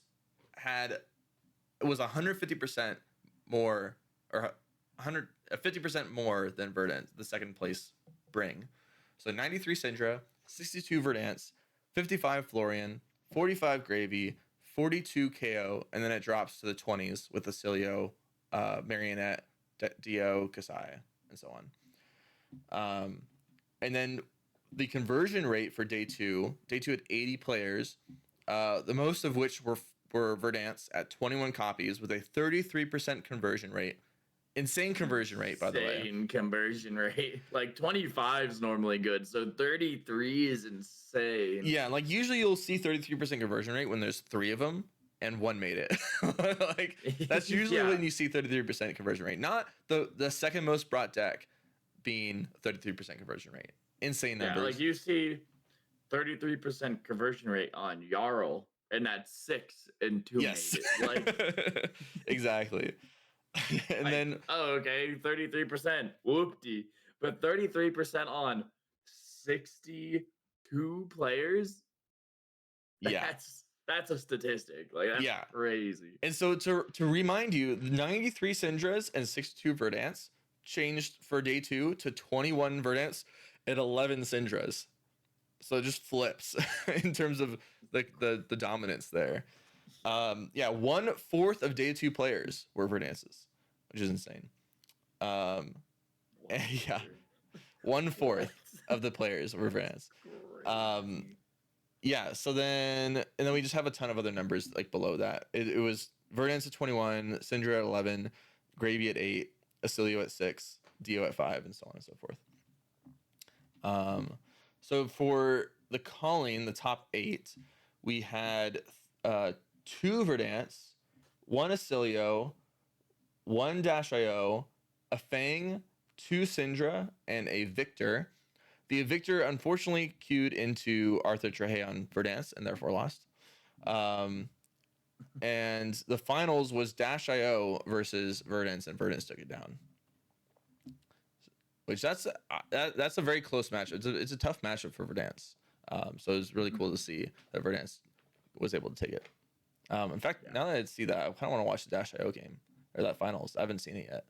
it was 150% more, or 50% more than Verdance, the second place bring. So 93 Syndra, 62 Verdance, 55 Florian, 45 Gravy, 42 KO, and then it drops to the 20s with Acilio, Marionette, Dio, Kasai, and so on. And then the conversion rate for day two had 80 players, the most of which were Verdance at 21 copies with a 33% conversion rate. Insane conversion rate, by the way. Insane conversion rate. Like 25 is normally good, so 33 is insane. Yeah, like usually you'll see 33% conversion rate when there's 3 of them and 1 made it. Like that's usually when you see 33% conversion rate, not the second most brought deck being 33% conversion rate. Insane numbers. Yeah, like you see 33% conversion rate on Jarl, and that's 6 and 2 yes. made it. Like exactly. And then okay, 33%. Whoopty. But 33% on 62 players? Yeah. That's a statistic. Like that's crazy. And so to remind you, 93 Syndras and 62 Verdance changed for day 2 to 21 Verdance and 11 Syndras. So it just flips in terms of the dominance there. 1/4 of day 2 players were Verdances, which is insane. 1/4 of the players were Verdance. So then we just have a ton of other numbers like below that. It was Verdance at 21, Syndra at 11, Gravy at 8, Acilio at 6, Dio at 5, and so on and so forth. So for the calling, the top 8, we had 2 Verdance, 1 Acilio, 1 Dash.io, a Fang, 2 Syndra, and a Victor. The Victor unfortunately queued into Arthur Trehey on Verdance and therefore lost. And the finals was Dash.io versus Verdance, and Verdance took it down. Which that's a very close matchup. It's a tough matchup for Verdance. So it was really cool to see that Verdance was able to take it. In fact, now that I see that, I kind of want to watch the Dash.io game or that finals. I haven't seen it yet.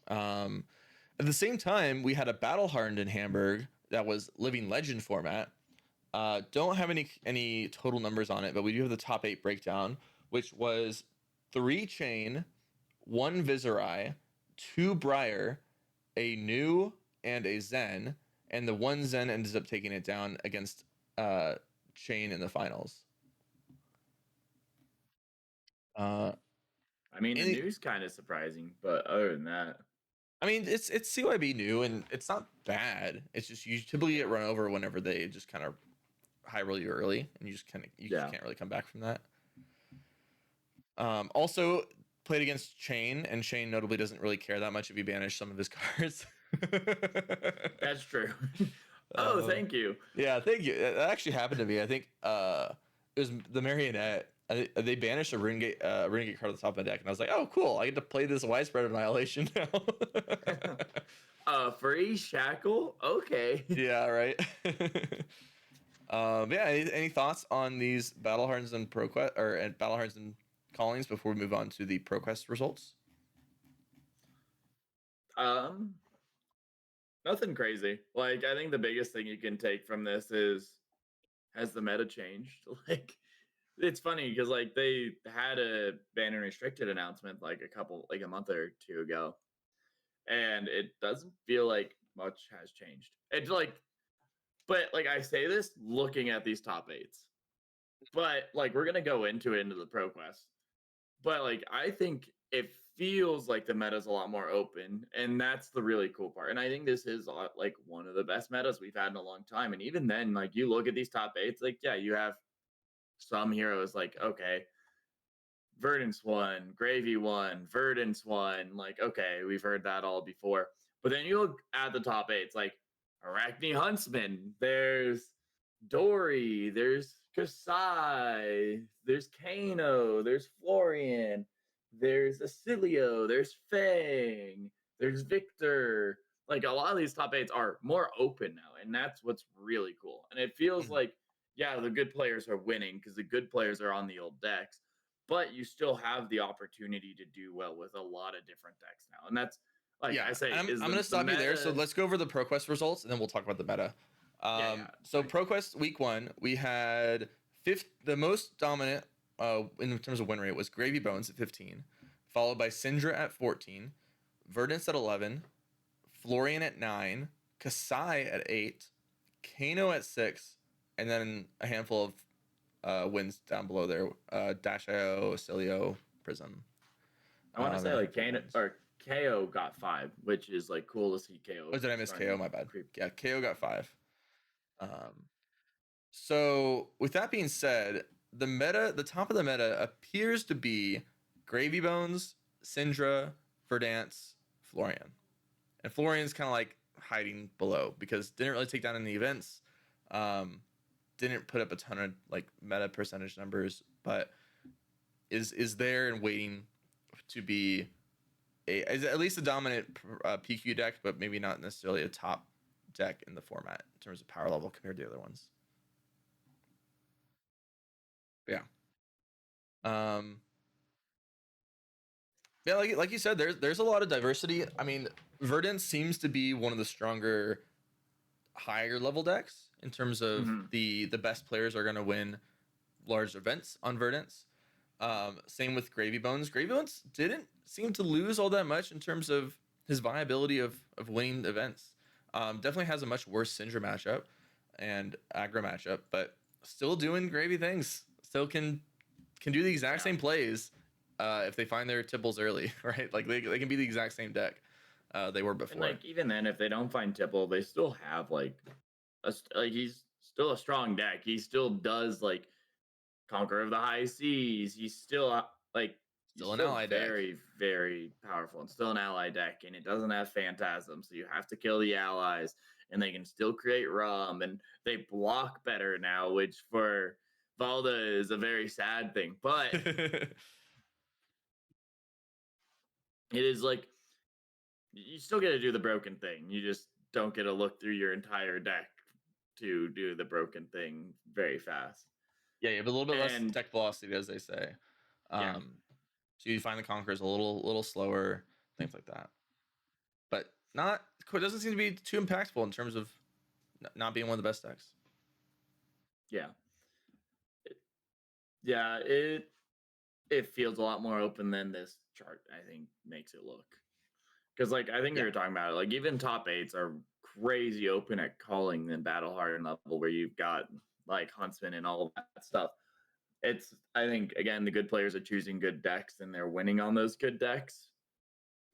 At the same time, we had a battle hardened in Hamburg that was Living Legend format. Don't have any total numbers on it, but we do have the top 8 breakdown, which was 3 Chain, 1 Viserai, 2 Briar, a New, and a Zen, and the 1 Zen ends up taking it down against Chain in the finals. I I mean, the Any, news kind of surprising, but other than that, I mean, it's CYB new and it's not bad. It's just you typically get yeah, run over whenever they just kind of high roll you early, and you just yeah. can't really come back from that. Also played against Shane, and Shane notably doesn't really care that much if you banish some of his cards. That's true. Oh, uh, thank you. yeah, thank you. That actually happened to me. I think it was the Marionette. They banished a Renegade card at the top of the deck, and I was like, "Oh, cool! I get to play this Widespread Annihilation now." Free shackle. Okay. Yeah, right. Yeah. Any thoughts on these Battle Hardens and ProQuest and Battle Hardens and Callings before we move on to the ProQuest results? Um, Nothing crazy. Like, I think the biggest thing you can take from this is, has the meta changed? Like, it's funny because like they had a ban and restricted announcement like a month or two ago, and it doesn't feel like much has changed. It's like, but like I say this looking at these top eights, but like we're gonna go into the pro quest, but like I think it feels like the meta's a lot more open, and that's the really cool part. And I think this is like one of the best metas we've had in a long time. And even then, like you look at these top eights, like yeah, you have some heroes like okay, Verdance won, Gravy won, Verdance won. Like, okay, we've heard that all before. But then you look at the top eight, it's like Arachne Huntsman, there's Dory, there's Kasai, there's Kano, there's Florian, there's Acilio, there's Fang, there's Victor. Like a lot of these top eights are more open now, and that's what's really cool. And it feels Mhm. like, yeah, the good players are winning because the good players are on the old decks, but you still have the opportunity to do well with a lot of different decks now. And that's like I Yeah, say, and is I'm gonna the stop you there. So meta. let's go over the ProQuest results, and then we'll talk about the meta. Yeah, yeah. So ProQuest week 1, we had the most dominant in terms of win rate was Gravy Bones at 15, followed by Syndra at 14, Verdance at 11, Florian at 9, Kasai at 8, Kano at 6, and then a handful of wins down below there. Dash.io, Cilio, Prism, I want to say and a like handful of Kano wins. or KO got 5, which is like cool to see KO Oh, did I miss starting to KO? My bad. creep. Yeah, KO got 5. Um, so with that being said, the top of the meta appears to be Gravy Bones, Syndra, Verdance, Florian. And Florian's kind of like hiding below because didn't really take down any events. Um, didn't put up a ton of like meta percentage numbers, but is there and waiting to be is at least a dominant PQ deck, but maybe not necessarily a top deck in the format in terms of power level compared to the other ones. Yeah. Um, yeah, like you said, there's a lot of diversity. I mean, Verdant seems to be one of the stronger higher level decks in terms of Mm-hmm. the best players are going to win large events on Verdance. Same with Gravy Bones. Gravy Bones didn't seem to lose all that much in terms of his viability of winning events. Definitely has a much worse Syndra matchup and aggro matchup, but still doing gravy things. Still can do the exact Yeah. same plays if they find their tipbles early, right? Like they can be the exact same deck they were And before. like even then, if they don't find Tipple, they still have like like he's still a strong deck. He still does like Conqueror of the High Seas. He's still like he's Still an still ally deck. very very powerful and still an ally deck, and it doesn't have Phantasm, so you have to kill the allies, and they can still create rum, and they block better now, which for Valda is a very sad thing, but it is like you still get to do the broken thing. You just don't get to look through your entire deck to do the broken thing very fast. Yeah, you have a little bit less And tech velocity, as they say. yeah, Um, so you find the conquerors a little slower, things like that. But not it doesn't seem to be too impactful in terms of not being one of the best decks. yeah, yeah. It feels a lot more open than this chart, I think, makes it look. Because like I think we Yeah, were talking about it, like even top eights are crazy open at calling than battle hardened level where you've got like Huntsman and all of that stuff. it's I think again the good players are choosing good decks and they're winning on those good decks.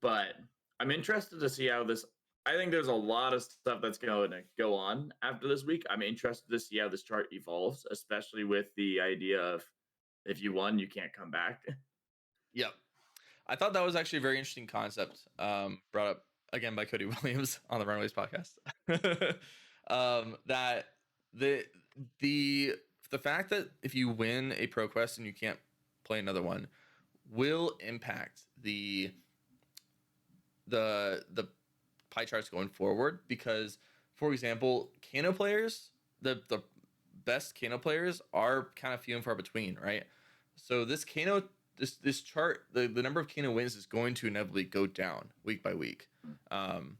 But I'm interested to see how this. I think there's a lot of stuff that's going to go on after this week. I'm interested to see how this chart evolves, especially with the idea of if you won, you can't come back. Yep. I thought that was actually a very interesting concept, brought up again by Cody Williams on the Runaways podcast. That the the the fact that if you win a pro quest and you can't play another one will impact the pie charts going forward, because for example Kano players, the best Kano players are kind of few and far between, right? So this Kano, this chart, the number of Kano wins is going to inevitably go down week by week, um,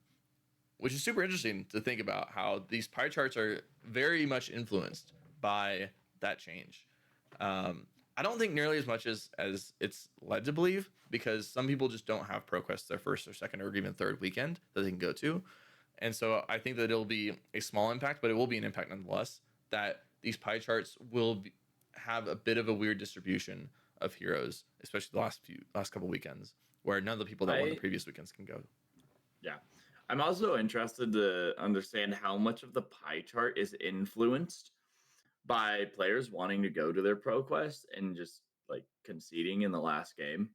which is super interesting to think about how these pie charts are very much influenced by that change. I don't think nearly as much as it's led to believe, because some people just don't have ProQuest their first or second or even third weekend that they can go to. And so I think that it'll be a small impact, but it will be an impact nonetheless, that these pie charts will have a bit of a weird distribution of heroes, especially the last couple weekends, where none of the people that won the I previous weekends can go. Yeah. I'm also interested to understand how much of the pie chart is influenced by players wanting to go to their pro quest and just like conceding in the last game.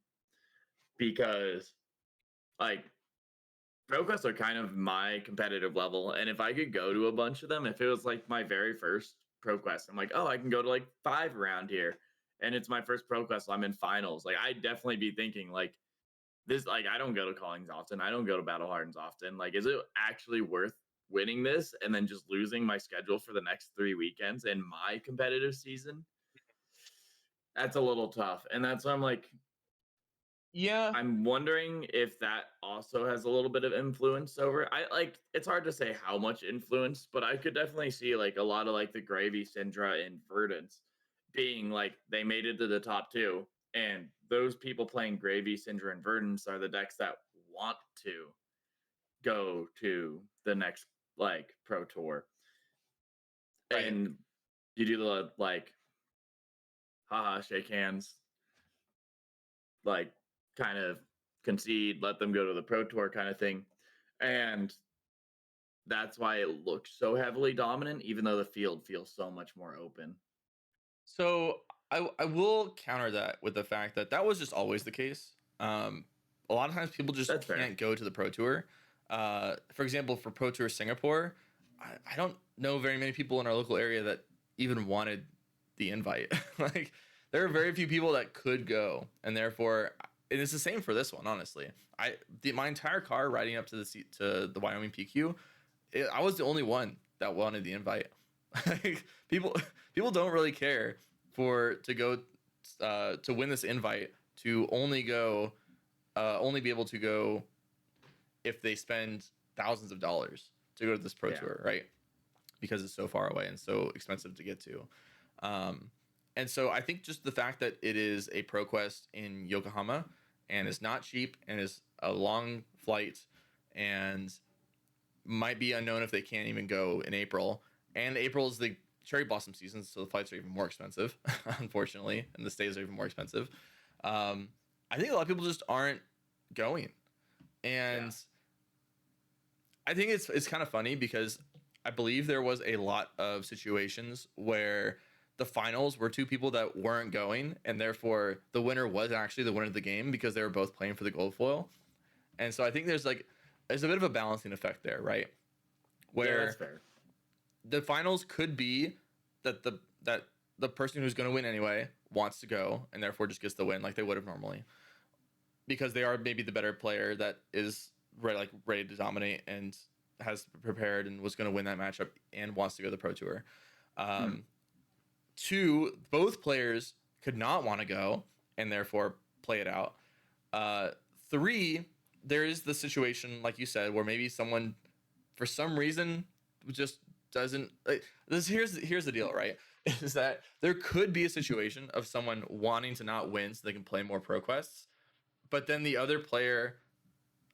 Because like pro quests are kind of my competitive level. And if I could go to a bunch of them, if it was like my very first pro quest, I'm like, oh, I can go to like 5 around here. And it's my first pro quest, so I'm in finals. Like I'd definitely be thinking like this, like I don't go to callings often. I don't go to battle hardens often. Like, is it actually worth winning this and then just losing my schedule for the next 3 weekends in my competitive season? That's a little tough. And that's why I'm like, Yeah. I'm wondering if that also has a little bit of influence over. I like it's hard to say how much influence, but I could definitely see like a lot of like the Gravy, Syndra, and Verdance being like they made it to the top 2. And those people playing Gravy, Syndra, and Verdance are the decks that want to go to the next like pro tour. Right. And you do the like haha shake hands, like kind of concede, let them go to the pro tour kind of thing. And that's why it looks so heavily dominant, even though the field feels so much more open. So I will counter that with the fact that that was just always the case. A lot of times people just That's fair. can't go to the Pro Tour. For example, for Pro Tour Singapore, I don't know very many people in our local area that even wanted the invite. Like there are very few people that could go, and therefore, and it's the same for this one. Honestly, my entire car riding up to the Wyoming PQ, I was the only one that wanted the invite. Like people don't really care for to go to win this invite to only be able to go if they spend thousands of dollars to go to this pro Yeah. tour, right? Because it's so far away and so expensive to get to. Um, and so I think just the fact that it is a pro quest in Yokohama and is not cheap and is a long flight and might be unknown if they can't even go in April. And April is the cherry blossom season, so the flights are even more expensive, unfortunately, and the stays are even more expensive. I think a lot of people just aren't going, and Yeah. I think it's kind of funny because I believe there was a lot of situations where the finals were two people that weren't going, and therefore the winner was actually the winner of the game because they were both playing for the gold foil. And so I think there's a bit of a balancing effect there, right? Yeah, that's Where fair. the finals could be that the person who's going to win anyway wants to go and therefore just gets the win like they would have normally, because they are maybe the better player that is ready to dominate and has prepared and was going to win that matchup and wants to go to the pro tour. Mm. um, Two, both players could not want to go and therefore play it out. uh, Three, there is the situation like you said where maybe someone for some reason just doesn't like this. Here's the deal, right? Is that there could be a situation of someone wanting to not win so they can play more pro quests, but then the other player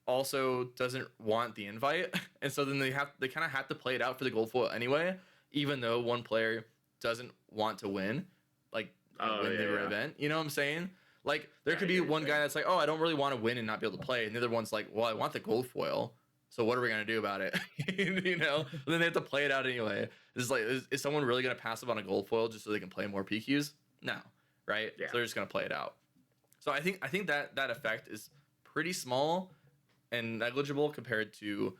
also doesn't want the invite, and so then they kind of have to play it out for the gold foil anyway, even though one player doesn't want to win. Like Oh win the yeah. event. You know what I'm saying? Like there Yeah, could I be get what you're one guy saying. that's like, oh, I don't really want to win and not be able to play, and the other one's like, well, I want the gold foil. So what are we gonna do about it? You know? And then they have to play it out anyway. It's like, is someone really gonna pass up on a gold foil just so they can play more PQs? No, right? Yeah. So they're just gonna play it out. So I think that effect is pretty small and negligible compared to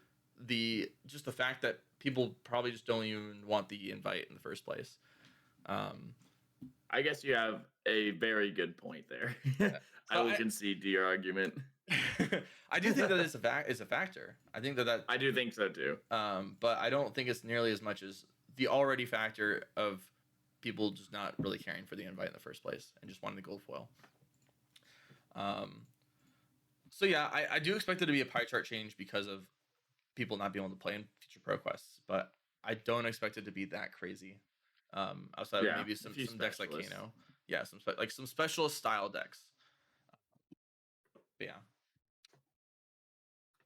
the fact that people probably just don't even want the invite in the first place. Um, I guess you have a very good point there. yeah. I So will concede to your argument. I do think that it's a factor. I think that I do think so too. but I don't think it's nearly as much as the already factor of people just not really caring for the invite in the first place and just wanting the gold foil. So yeah, I do expect it to be a pie chart change because of people not being able to play in future pro quests, but I don't expect it to be that crazy. Outside of Yeah, maybe a some few decks like specialists. Kano, yeah, like some specialist style decks. But yeah.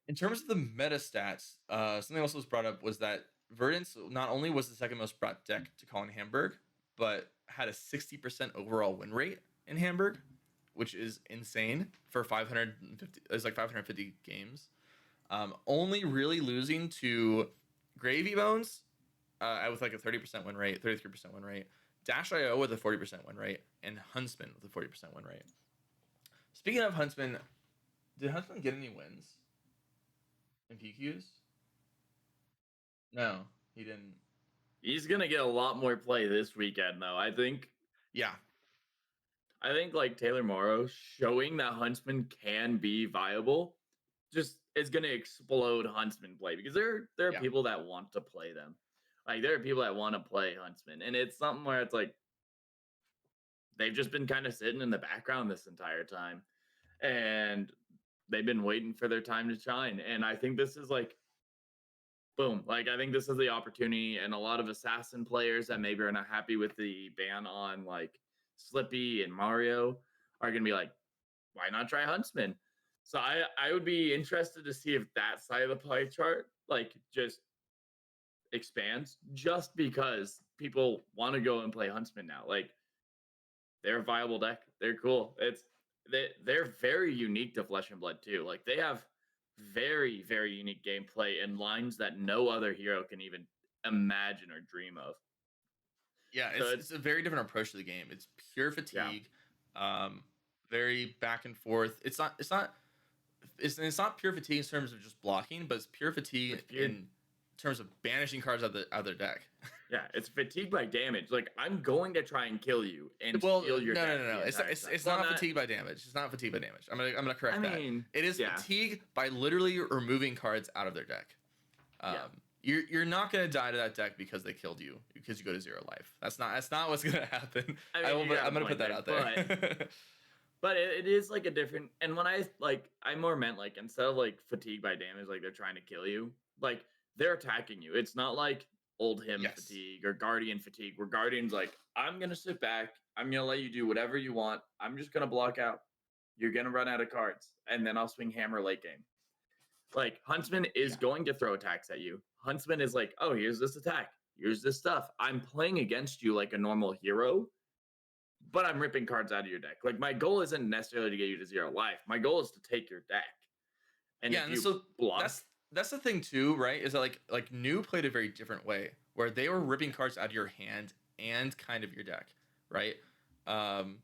In terms of the meta stats, something else was brought up was that Verdance not only was the second most brought deck to call in Hamburg, but had a 60% overall win rate in Hamburg, which is insane for 550. It's like 550 games. Only really losing to Gravy Bones with like a 30% win rate, 33% win rate, Dash IO with a 40% win rate, and Huntsman with a 40% win rate. Speaking of Huntsman, did Huntsman get any wins in PQs? No, he didn't. He's gonna get a lot more play this weekend, though. I think. Yeah. Like Taylor Morrow showing that Huntsman can be viable, just is gonna explode Huntsman play because there are Yeah. people that want to play them. Like there are people that want to play Huntsman, and it's something where it's like they've just been kind of sitting in the background this entire time, and they've been waiting for their time to shine. And I think this is like boom. Like I think this is the opportunity, and a lot of assassin players that maybe are not happy with the ban on like Slippy and Mario are gonna be like, why not try Huntsman? So I would be interested to see if that side of the pie chart like just expands, just because people want to go and play Huntsman now. Like they're a viable deck. They're cool. They're very unique to Flesh and Blood too. Like they have very unique gameplay and lines that no other hero can even imagine or dream of. Yeah, So it's a very different approach to the game. It's pure yeah, fatigue, um, very back and forth. It's not pure fatigue in terms of just blocking, but it's pure fatigue it's pure. in terms of banishing cards out of their deck. Yeah, it's fatigue by damage. Like I'm going to try and kill you and Well, steal your deck no. the entire time. It's Well, not fatigue by damage. It's not fatigue by damage. I'm gonna I correct that. mean, It is yeah, fatigue by literally removing cards out of their deck. yeah. You're not gonna die to that deck because they killed you because you go to 0 life. That's not what's gonna happen. I mean, you got I'm a gonna put point that there, out there. but it is like a different. And when I more meant like instead of like fatigue by damage, like they're trying to kill you, like they're attacking you. It's not like old him Yes. fatigue or guardian fatigue, where guardian's like, I'm gonna sit back, I'm gonna let you do whatever you want, I'm just gonna block out. You're gonna run out of cards, and then I'll swing hammer late game. Like Huntsman is Yeah. going to throw attacks at you. Huntsman is like, oh, here's this attack. Here's this stuff. I'm playing against you like a normal hero, but I'm ripping cards out of your deck. Like my goal isn't necessarily to get you to 0 life. My goal is to take your deck. And Yeah, if and you so block, that's the thing too, right? Is that like New played a very different way where they were ripping cards out of your hand and kind of your deck, right? Um,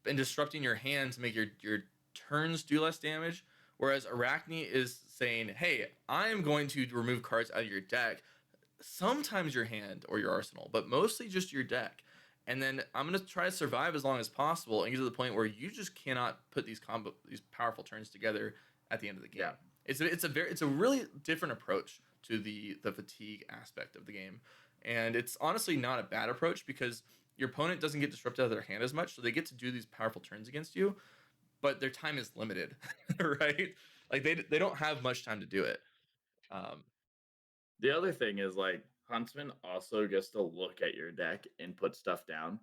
and disrupting your hand to make your turns do less damage. Whereas Arachne is saying, "Hey, I'm going to remove cards out of your deck, sometimes your hand or your arsenal, but mostly just your deck. And then I'm gonna try to survive as long as possible and get to the point where you just cannot put these powerful turns together at the end of the game." yeah, It's a really different approach to the fatigue aspect of the game, and it's honestly not a bad approach because your opponent doesn't get disrupted out of their hand as much, so they get to do these powerful turns against you, but their time is limited, right? Like they don't have much time to do it. Um, the other thing is like Huntsman also gets to look at your deck and put stuff down.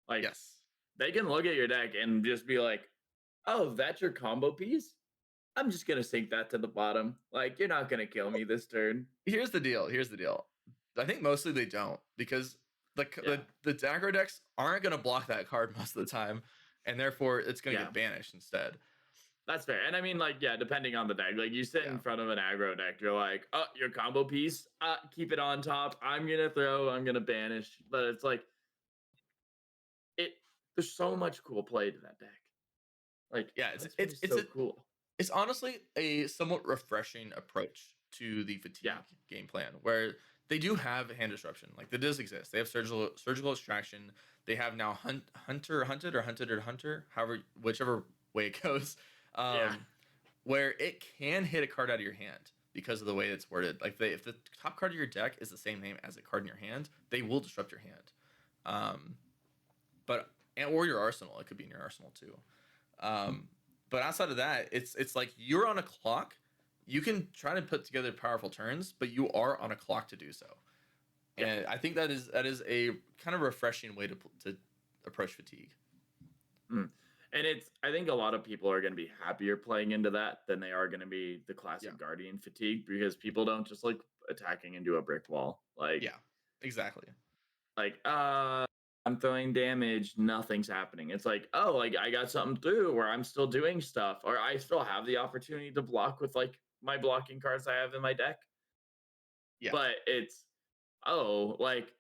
Like yes. they can look at your deck and just be like, oh, that's your combo piece? I'm just gonna sink that to the bottom. Like you're not gonna kill me this turn. Here's the deal. I think mostly they don't because The aggro decks aren't going to block that card most of the time, and therefore it's going to get banished instead. That's fair. And I mean, like, yeah, depending on the deck, like you sit in front of an aggro deck, you're like, oh, your combo piece, keep it on top. I'm going to banish. But it's like, there's so much cool play to that deck. Like, it's so cool. It's honestly a somewhat refreshing approach to the fatigue game plan, where they do have hand disruption. Like, that does exist. They have surgical extraction. They have now hunted or hunter, whichever way it goes. Where it can hit a card out of your hand because of the way it's worded. Like, if the top card of your deck is the same name as a card in your hand, they will disrupt your hand. Or your arsenal. It could be in your arsenal too. But outside of that, it's like you're on a clock. You can try to put together powerful turns, but you are on a clock to do so. And I think that is a kind of refreshing way to approach fatigue. And I think a lot of people are going to be happier playing into that than they are going to be the classic Guardian fatigue, because people don't just like attacking into a brick wall. Like, exactly. Like, I'm throwing damage, nothing's happening. It's like, oh, like I got something through where I'm still doing stuff, or I still have the opportunity to block with like my blocking cards I have in my deck. But it's, like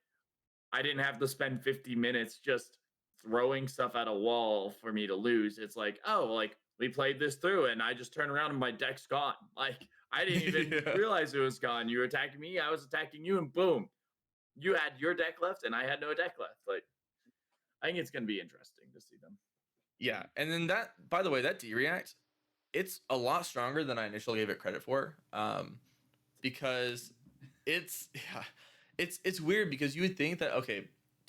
I didn't have to spend 50 minutes just throwing stuff at a wall for me to lose. It's like, like we played this through and I just turn around and my deck's gone. Like, I didn't even realize it was gone. You were attacking me, I was attacking you, and boom, you had your deck left and I had no deck left. Like, I think it's going to be interesting to see them. Yeah. And then that, by the way, that D-React, it's a lot stronger than I initially gave it credit for. Because it's weird, because you would think that, okay,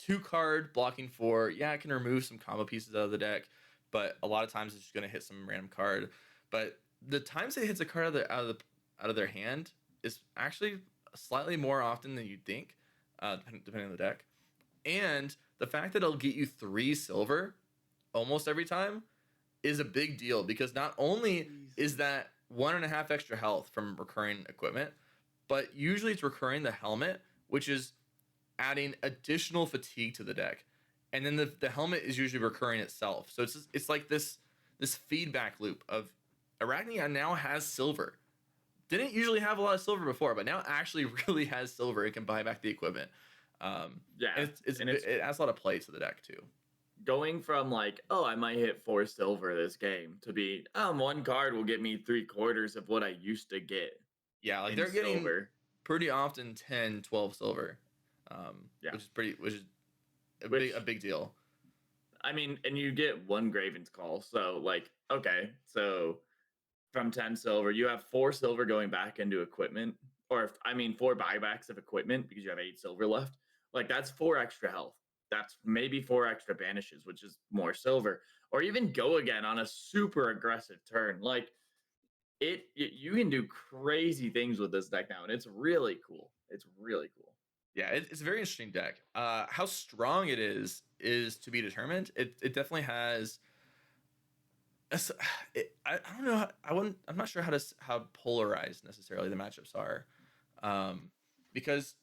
2-card blocking 4, it can remove some combo pieces out of the deck, but a lot of times it's just going to hit some random card. But the times it hits a card out of their hand is actually slightly more often than you'd think, depending on the deck. And the fact that it'll get you 3 silver almost every time is a big deal, because not only is that 1.5 extra health from recurring equipment, but usually it's recurring the helmet, which is adding additional fatigue to the deck. And then the helmet is usually recurring itself. So it's like this feedback loop of Arachnia now has silver. Didn't usually have a lot of silver before, but now actually really has silver. It can buy back the equipment. It adds a lot of play to the deck too. Going from like, I might hit 4 silver this game, to be, 1 card will get me 3/4 of what I used to get. Yeah, like they're getting pretty often 10, 12 silver. Which is a big deal. I mean, and you get 1 Graven's Call. So like, okay, so from 10 silver, you have 4 silver going back into equipment, or 4 buybacks of equipment, because you have 8 silver left. Like, that's 4 extra health. That's maybe 4 extra banishes, which is more silver, or even go again on a super aggressive turn. Like, you can do crazy things with this deck now, and it's really cool. It's really cool. Yeah, it's a very interesting deck. How strong it is to be determined. It definitely has. I don't know. I'm not sure how polarized necessarily the matchups are, because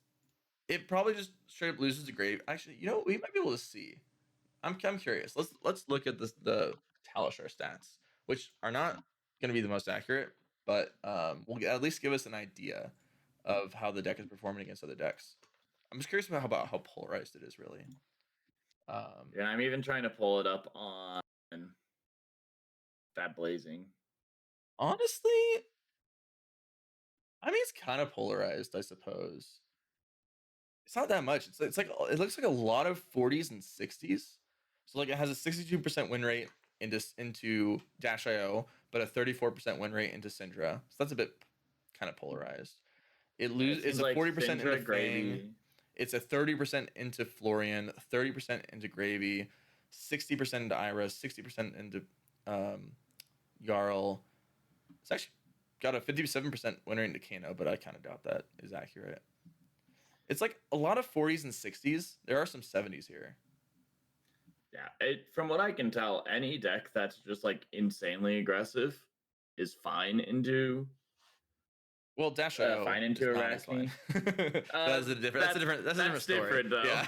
it probably just straight up loses to Grave. Actually, we might be able to see. I'm curious. Let's look at the Talishar stats, which are not going to be the most accurate, but will at least give us an idea of how the deck is performing against other decks. I'm just curious about how polarized it is, really. I'm even trying to pull it up on that Blazing. Honestly, it's kind of polarized, I suppose. It's not that much. It's like, it looks like a lot of 40s and 60s. So like, it has a 62% win rate into Dash.io, but a 34% win rate into Syndra. So that's a bit kind of polarized. It's a 40% into Fang. It's a 30% into Florian, 30% into Gravy, 60% into Iris, 60% into Jarl. It's actually got a 57% win rate into Kano, but I kind of doubt that is accurate. It's like a lot of 40s and 60s. There are some 70s here. Yeah, from what I can tell, any deck that's just like insanely aggressive is fine into Well, Dash Fine is into not as fine. Arachne. That's a different. That's a different story. Different though. Yeah.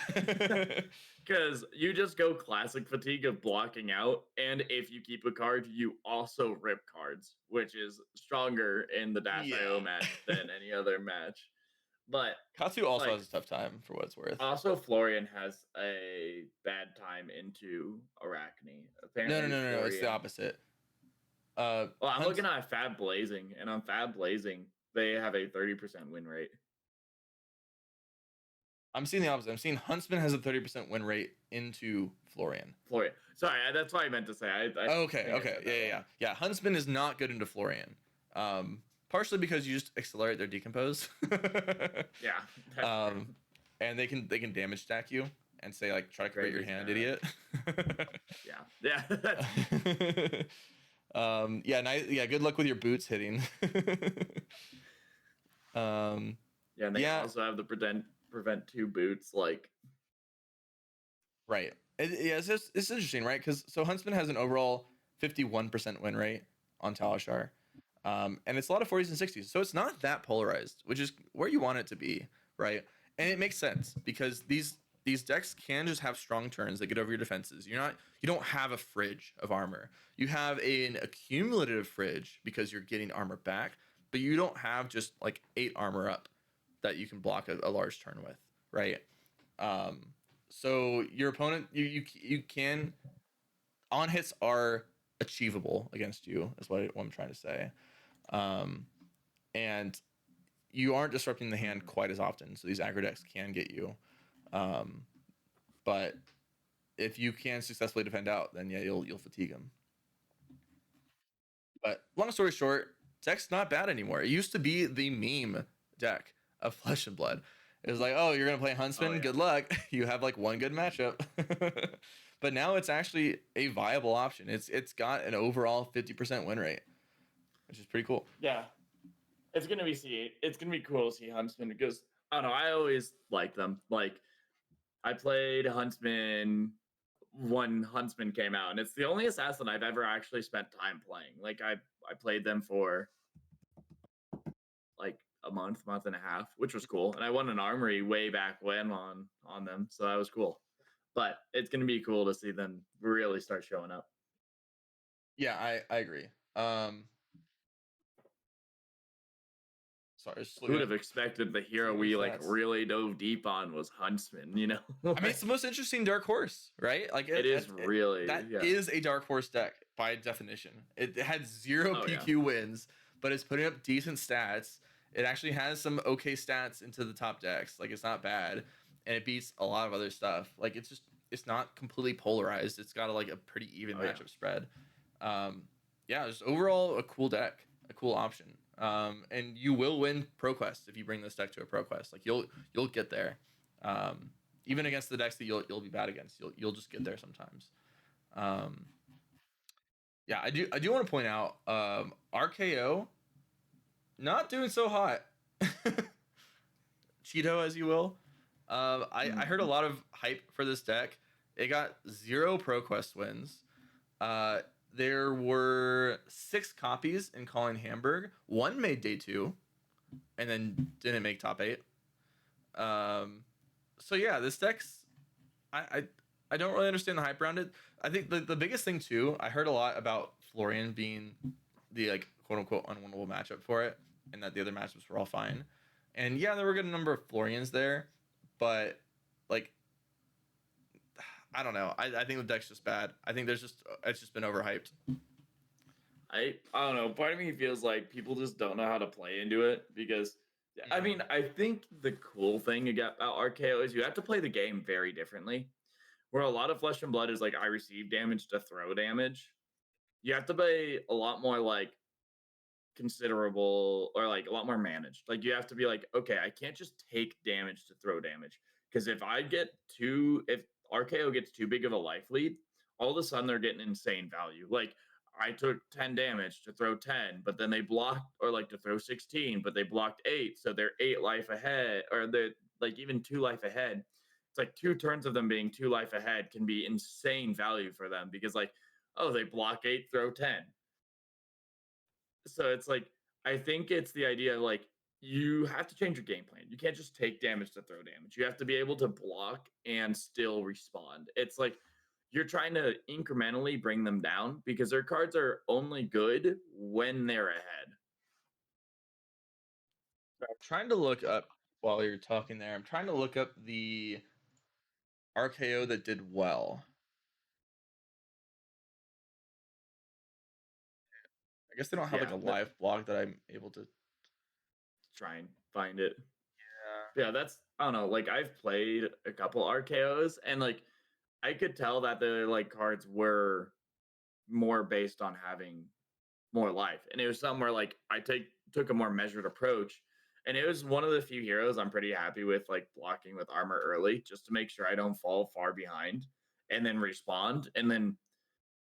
Because you just go classic fatigue of blocking out, and if you keep a card, you also rip cards, which is stronger in the Dash IO match than any other match. But Katsu also like, has a tough time for what it's worth. also, Florian has a bad time into Arachne. Apparently, No. It's the opposite. Well, I'm looking at Fab Blazing, and on Fab Blazing, they have a 30% win rate. I'm seeing the opposite. I'm seeing Huntsman has a 30% win rate into Florian. Sorry, that's what I meant to say. Okay. Yeah. Huntsman is not good into Florian. Partially because you just accelerate their decompose. Yeah. And they can damage stack you and say like try to create your hand, idiot. Yeah. Good luck with your boots hitting. And they also have the prevent 2 boots, like. Right. It's interesting, right? Because Huntsman has an overall 51% win rate on Talishar. And it's a lot of 40s and 60s. So it's not that polarized, which is where you want it to be, right? And it makes sense because these decks can just have strong turns that get over your defenses. You don't have a fridge of armor. You have an accumulative fridge because you're getting armor back, but you don't have just like 8 armor up that you can block a large turn with, right? So your opponent, you can, on hits are achievable against you, is what I'm trying to say. And you aren't disrupting the hand quite as often, so these aggro decks can get you. But if you can successfully defend out, then yeah, you'll fatigue them. But long story short, deck's not bad anymore. It used to be the meme deck of Flesh and Blood. It was like, oh, you're gonna play Huntsman, good luck. You have like one good matchup. But now it's actually a viable option. It's got an overall 50% win rate, which is pretty cool. Yeah. It's gonna be cool to see Huntsman because I don't know, I always liked them. Like, I played Huntsman when Huntsman came out, and it's the only assassin I've ever actually spent time playing. Like, I played them for like a month and a half, which was cool. And I won an armory way back when on them, so that was cool. But it's gonna be cool to see them really start showing up. Yeah, I agree. Sorry, who would have expected the hero we like really dove deep on was Huntsman, you know? I mean, it's the most interesting dark horse, right? Like it is really is a dark horse deck by definition. It had 0 PQ wins, but it's putting up decent stats. It actually has some okay stats into the top decks. Like, it's not bad, and it beats a lot of other stuff. Like, it's not completely polarized. It's got a pretty even matchup spread. Just overall a cool deck, a cool option. And you will win ProQuest if you bring this deck to a ProQuest. Like, you'll get there. Even against the decks that you'll be bad against, you'll just get there sometimes. I do want to point out RKO not doing so hot. Cheeto, as you will. I heard a lot of hype for this deck. It got 0 ProQuest wins. There were 6 copies in Calling Hamburg. 1 made day 2, and then didn't make top 8. So yeah, this deck's I don't really understand the hype around it. I think the biggest thing too, I heard a lot about Florian being the quote unquote unwinnable matchup for it, and that the other matchups were all fine. And yeah, there were a good number of Florians there, but I don't know. I think the deck's just bad. I think it's just been overhyped. I don't know. Part of me feels like people just don't know how to play into it because I mean, I think the cool thing about RKO is you have to play the game very differently. Where a lot of Flesh and Blood is I receive damage to throw damage. You have to play a lot more considerable or a lot more managed. You have to be okay, I can't just take damage to throw damage. Because if RKO gets too big of a life lead, all of a sudden they're getting insane value. I took 10 damage to throw 10, but then they blocked, or to throw 16, but they blocked 8, so they're 8 life ahead, or they're even 2 life ahead. It's 2 turns of them being 2 life ahead can be insane value for them because they block 8, throw 10. So it's I think it's the idea of you have to change your game plan. You can't just take damage to throw damage. You have to be able to block and still respond. It's like you're trying to incrementally bring them down because their cards are only good when they're ahead. I'm trying to look up while you're talking there. I'm trying to look up the RKO that did well. I guess they don't have like Yeah, a live blog that I'm able to. try and find it. Yeah. Yeah, that's I don't know. Like I've played a couple RKOs and like I could tell that the like cards were more based on having more life. And it was somewhere like took a more measured approach. And it was one of the few heroes I'm pretty happy with, like blocking with armor early, just to make sure I don't fall far behind and then respond. And then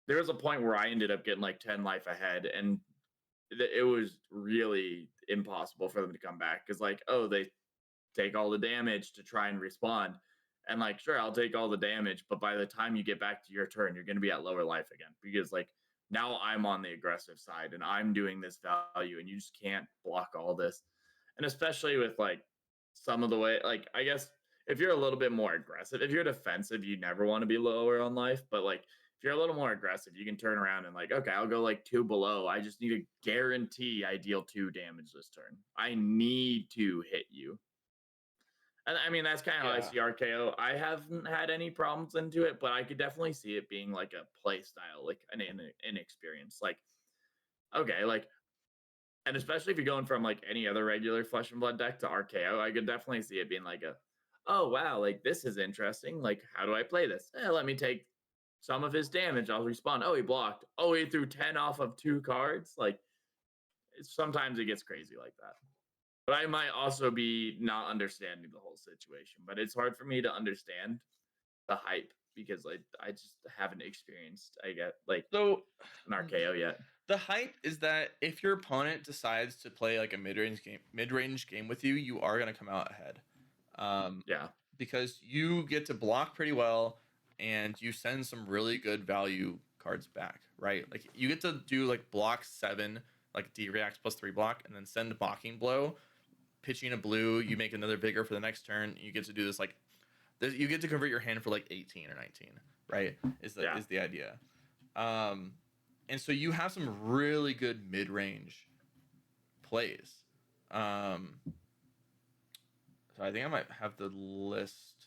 there was a point where I ended up getting like 10 life ahead, and it was really impossible for them to come back because, like, oh, they take all the damage to try and respond. And like, sure, I'll take all the damage, but by the time you get back to your turn, you're going to be at lower life again because like now I'm on the aggressive side and I'm doing this value, and you just can't block all this. And especially with like some of the way, like I guess if you're a little bit more aggressive, if you're defensive, you never want to be lower on life. But like if you're a little more aggressive, you can turn around and like, okay, I'll go like 2 below. I just need to guarantee I deal 2 damage this turn. I need to hit you. And I mean, that's kind of how I Yeah. see RKO. I haven't had any problems into it, but I could definitely see it being like a play style, like an experience. Like, okay, like, and especially if you're going from like any other regular Flesh and Blood deck to RKO, I could definitely see it being like a, oh wow, like this is interesting. Like, how do I play this? Let me take some of his damage. I'll respond. Oh, he blocked. Oh, he threw 10 off of 2 cards. Like, sometimes it gets crazy like that. But I might also be not understanding the whole situation. But it's hard for me to understand the hype because like I just haven't experienced I get like So an RKO yet. the hype is that if your opponent decides to play like a mid-range game with you, you are gonna come out ahead. Yeah. Because you get to block pretty well and you send some really good value cards back, right? Like you get to do like block 7, like D reacts +3 block, and then send mocking blow, pitching a blue, you make another vigor for the next turn. You get to do this like you get to convert your hand for like 18 or 19, right? Is the idea. And so you have some really good mid-range plays. So I think I might have the list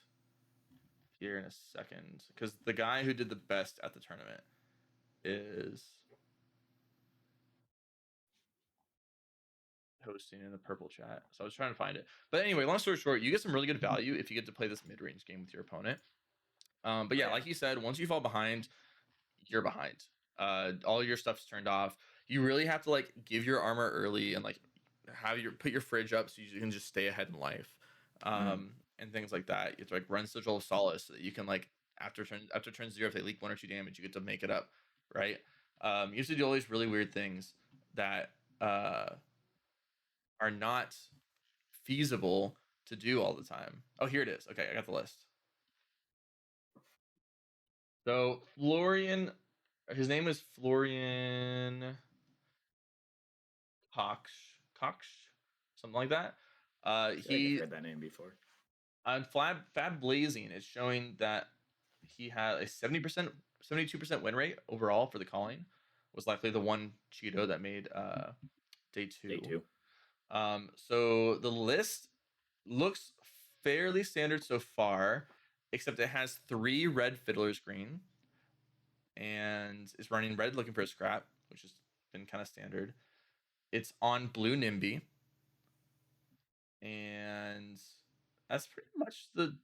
here in a second because the guy who did the best at the tournament is hosting in the purple chat. So I was trying to find it. But anyway, long story short, you get some really good value if you get to play this mid-range game with your opponent. But yeah, like you said, once you fall behind, you're behind. All your stuff's turned off. You really have to like give your armor early and like put your fridge up so you can just stay ahead in life, and things like that. You have to like run Sigil of Solace so that you can like after turn 0, if they leak 1 or 2 damage, you get to make it up, right? You have to do all these really weird things that are not feasible to do all the time. Oh, here it is. Okay, I got the list. So Florian, his name is Florian Cox, something like that. I feel like I've heard that name before. On Fab Blazing is showing that he had a 70%, 72% win rate overall for the calling. Was likely the one Cheeto that made day 2. Day 2. So the list looks fairly standard so far, except it has 3 red Fiddler's Green and is running red looking for a scrap, which has been kind of standard. It's on blue Nimby, and that's pretty much the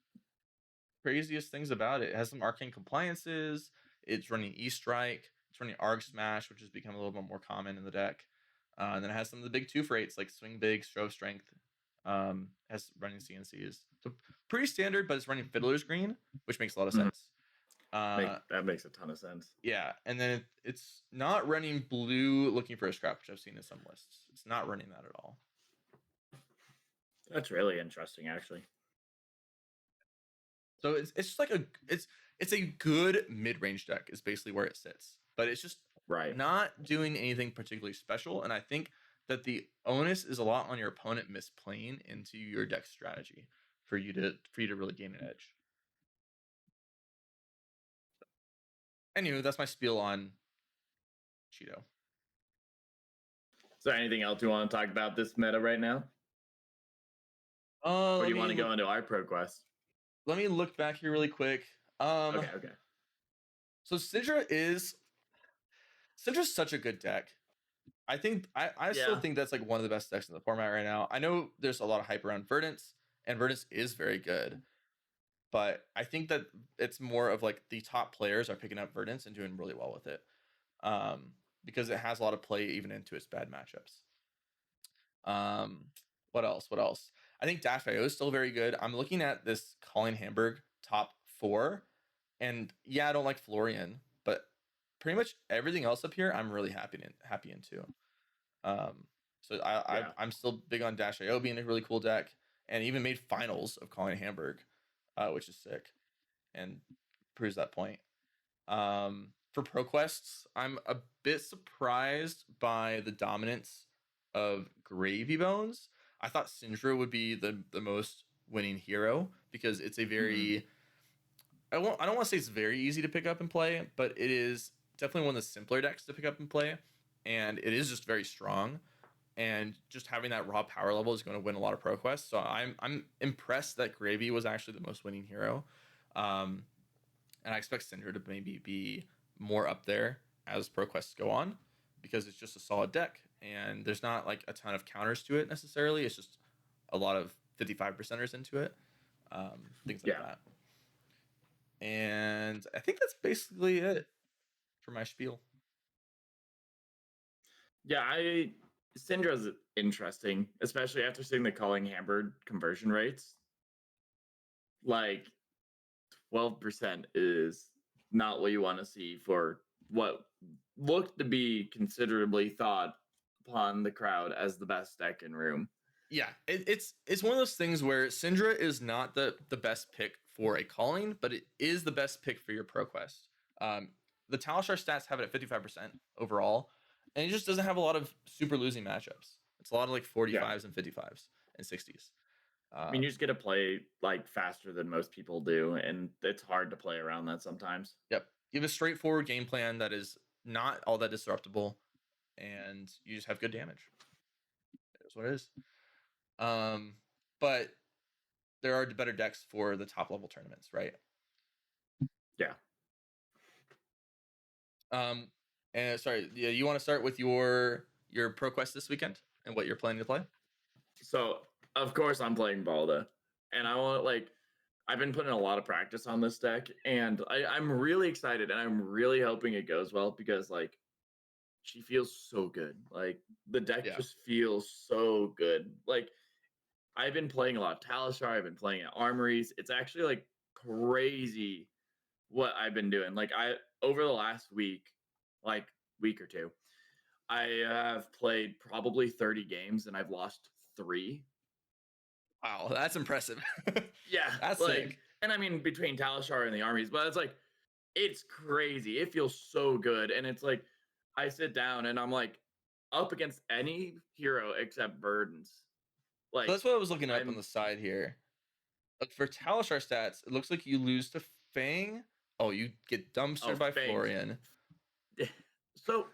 craziest things about it. It has some arcane compliances. It's running E-Strike. It's running Arg Smash, which has become a little bit more common in the deck. And then it has some of the big 2 for 8s like Swing Big, Strove Strength. Has running CNCs. So pretty standard, but it's running Fiddler's Green, which makes a lot of sense. That makes a ton of sense. Yeah, and then it's not running blue looking for a scrap, which I've seen in some lists. It's not running that at all. That's really interesting, actually. So it's just like it's a good mid-range deck is basically where it sits, but it's just Right. not doing anything particularly special. And I think that the onus is a lot on your opponent misplaying into your deck strategy for you to really gain an edge. Anyway, that's my spiel on Cheeto. Is there anything else you want to talk about this meta right now? Or do Let you want me to go into our pro quest? let me look back here really quick. Okay. So Syndra's such a good deck. I think I still Yeah. think that's like one of the best decks in the format right now. I know there's a lot of hype around Verdance, and Verdance is very good, but I think that it's more of like the top players are picking up Verdance and doing really well with it, because it has a lot of play even into its bad matchups. What else? What else? I think Dash IO is still very good. I'm looking at this Colin Hamburg top 4, and yeah, I don't like Florian, but pretty much everything else up here, I'm really happy into. So I'm still big on Dash IO being a really cool deck, and even made finals of Colin Hamburg, which is sick, and proves that point. For ProQuests, I'm a bit surprised by the dominance of Gravy Bones. I thought Syndra would be the most winning hero because it's a very I don't want to say it's very easy to pick up and play, but it is definitely one of the simpler decks to pick up and play, and it is just very strong. And just having that raw power level is going to win a lot of ProQuests. So I'm impressed that Gravy was actually the most winning hero. And I expect Syndra to maybe be more up there as ProQuests go on, because it's just a solid deck and there's not like a ton of counters to it necessarily. It's just a lot of 55%ers into it, things like that. And I think that's basically it for my spiel. Yeah, Syndra's interesting, especially after seeing the Calling Hamburg conversion rates. Like 12% is not what you want to see for what looked to be considerably thought upon the crowd as the best deck in room. Yeah, it's one of those things where Syndra is not the best pick for a calling, but it is the best pick for your ProQuest. The Talishar stats have it at 55% overall, and it just doesn't have a lot of super losing matchups. It's a lot of like 45s and 55s and 60s. I mean, you just get to play like faster than most people do, and it's hard to play around that sometimes. Yep, you have a straightforward game plan that is not all that disruptible, and you just have good damage. That's what it is. But there are better decks for the top level tournaments, right? Yeah. And sorry, yeah, you want to start with your ProQuest this weekend and what you're planning to play? So of course I'm playing Balda, and I've been putting a lot of practice on this deck, and I'm really excited, and I'm really hoping it goes well because like she feels so good. Like the deck just feels so good. Like I've been playing a lot of Talishar. I've been playing at Armories. It's actually like crazy what I've been doing. Like over the last week or two, I have played probably 30 games and I've lost 3. Wow, that's impressive. Yeah, that's like, sick. and I mean between Talishar and the Armies, but it's like it's crazy. It feels so good, and it's like I sit down and I'm like up against any hero except Burdens. Like So that's what I was looking up on the side here. But for Talishar stats, it looks like you lose to Fang. Oh, you get dumpstered by Fang. Florian. So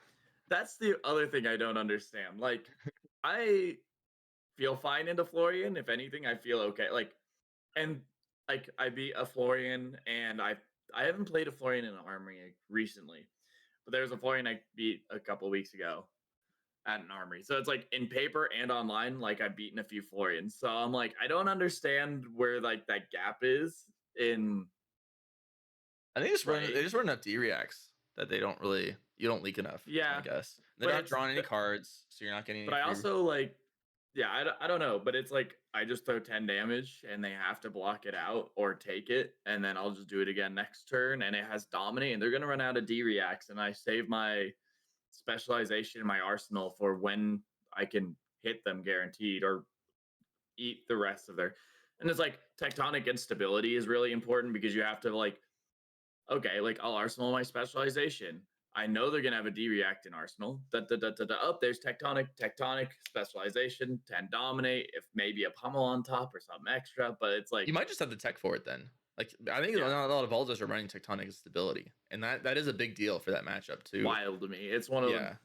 that's the other thing I don't understand. Like I feel fine into Florian. If anything, I feel okay. Like, and like I beat a Florian, and I haven't played a Florian in an armory recently, but there was a Florian I beat a couple weeks ago at an armory. So it's like in paper and online, like I've beaten a few Florians. So I'm like, I don't understand where like that gap is in. I think they just run enough D reacts that you don't leak enough. Yeah, I guess they're not drawing any cards, so you're not getting. But I also like, yeah, I don't know, but it's like I just throw 10 damage and they have to block it out or take it, and then I'll just do it again next turn, and it has dominate, and they're gonna run out of D reacts, and I save my specialization in my arsenal for when I can hit them guaranteed or eat the rest of their. And it's like tectonic instability is really important because you have to like, okay, like I'll arsenal my specialization. I know they're gonna have a D react in Arsenal. Oh, there's tectonic specialization, 10 dominate, if maybe a pummel on top or something extra. But it's like You might just have the tech for it then. Like I think Yeah. a lot of Baldos are running tectonic stability, and that is a big deal for that matchup too. wild to me. It's one of Yeah. them.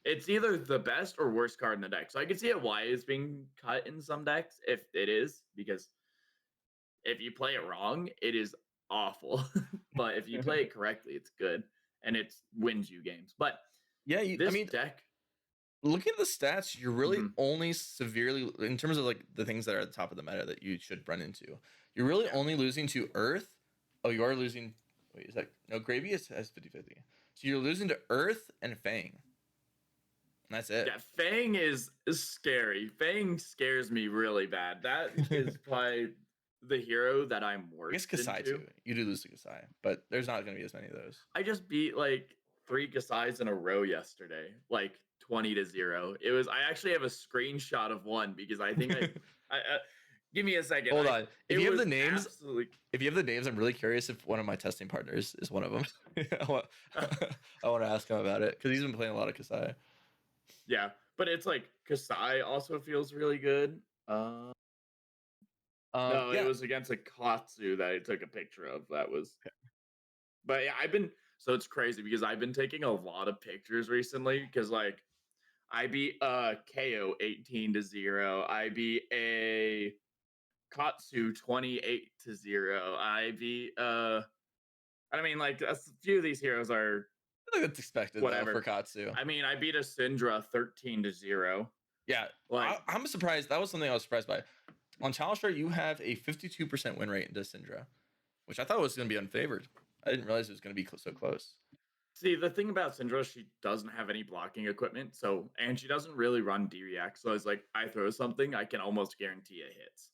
It's either the best or worst card in the deck. So I can see why it's being cut in some decks if it is, because if you play it wrong, it is awful. But if you play it correctly, it's good and it wins you games. But Yeah, I mean, deck, looking at the stats, you're really Mhm. only severely in terms of like the things that are at the top of the meta that you should run into. You're really only losing to Earth. Oh, you are losing. Wait, is that no? Gravy has 50-50. So you're losing to Earth and Fang. And that's it. yeah, Fang is scary. Fang scares me really bad. That is probably the hero that I'm I guess worst Kasai into. too. You do lose to Kasai, but there's not going to be as many of those. I just beat like 3 Kasais in a row yesterday, like 20-0. It was. I actually have a screenshot of one because I think I give me a second. Hold on. If you have the was names, absolutely. if you have the names, I'm really curious if one of my testing partners is one of them. I want to ask him about it because he's been playing a lot of Kasai. Yeah, but it's like Kasai also feels really good. No, Yeah. it was against a Katsu that I took a picture of. That was. But yeah, so it's crazy because I've been taking a lot of pictures recently because like I beat KO 18-0. I beat a Katsu 28-0. I beat I mean like a few of these heroes are I think that's expected whatever though for Katsu. I mean I beat a Syndra 13-0. Yeah, like I'm surprised. That was something I was surprised by. On Talistar, you have a 52% win rate into Syndra, which I thought was going to be unfavored. I didn't realize it was going to be so close. See, the thing about Syndra, she doesn't have any blocking equipment, and she doesn't really run D-React. So it's like, I throw something, I can almost guarantee it hits.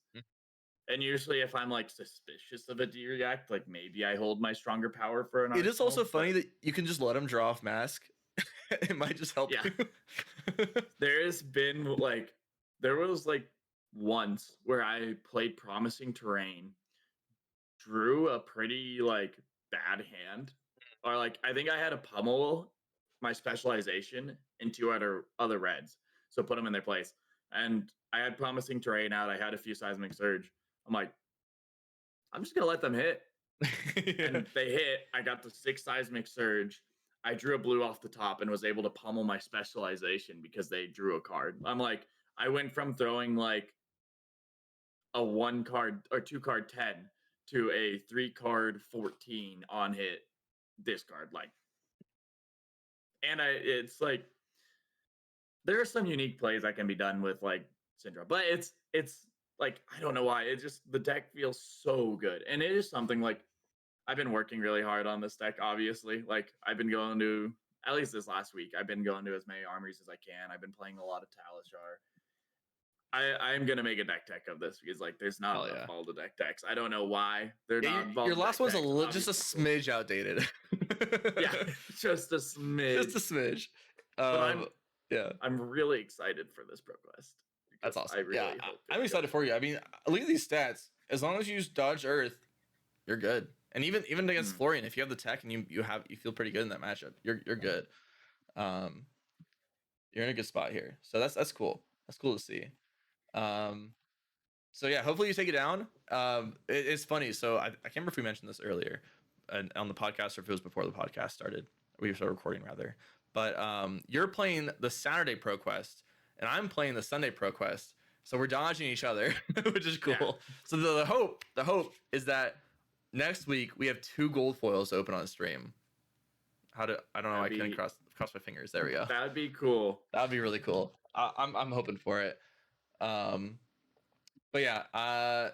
And usually if I'm like suspicious of a D-React, like maybe I hold my stronger power for an It is also funny but that you can just let him draw off mask. It might just help Yeah. you. There was like once where I played Promising Terrain, drew a pretty like bad hand, or like I think I had a pummel my specialization and 2 other reds, so put them in their place. And I had Promising Terrain out. I had a few Seismic Surge. I'm like, I'm just gonna let them hit, Yeah. and they hit. I got the 6 Seismic Surge. I drew a blue off the top and was able to pummel my specialization because they drew a card. I'm like, I went from throwing like a 1 card or 2 card 10 to a 3 card 14 on hit discard. Like, and it's like there are some unique plays that can be done with like Syndra, but it's like I don't know why it just the deck feels so good, and it is something like I've been working really hard on this deck. Obviously, like I've been going to at least this last week. I've been going to as many armories as I can. I've been playing a lot of Talishar. I'm gonna make a deck tech of this because like there's not enough Baldo deck decks. I don't know why they're not. Your last one's just a smidge outdated. Yeah, just a smidge. Just a smidge. But I'm really excited for this ProQuest. That's awesome. I really hope I'm excited for you. I mean, look at these stats. As long as you use dodge Earth, you're good. And even against Florian, if you have the tech and you feel pretty good in that matchup, you're good. You're in a good spot here. So that's cool. That's cool to see. So yeah, hopefully you take it down. It's funny. So I can't remember if we mentioned this earlier on the podcast or if it was before the podcast started. We started recording rather. But you're playing the Saturday ProQuest, and I'm playing the Sunday ProQuest. So we're dodging each other, which is cool. Yeah. So the hope is that next week we have 2 gold foils open on stream. I don't know. I can't cross my fingers. There we go. That'd be cool. That'd be really cool. I'm hoping for it. But yeah.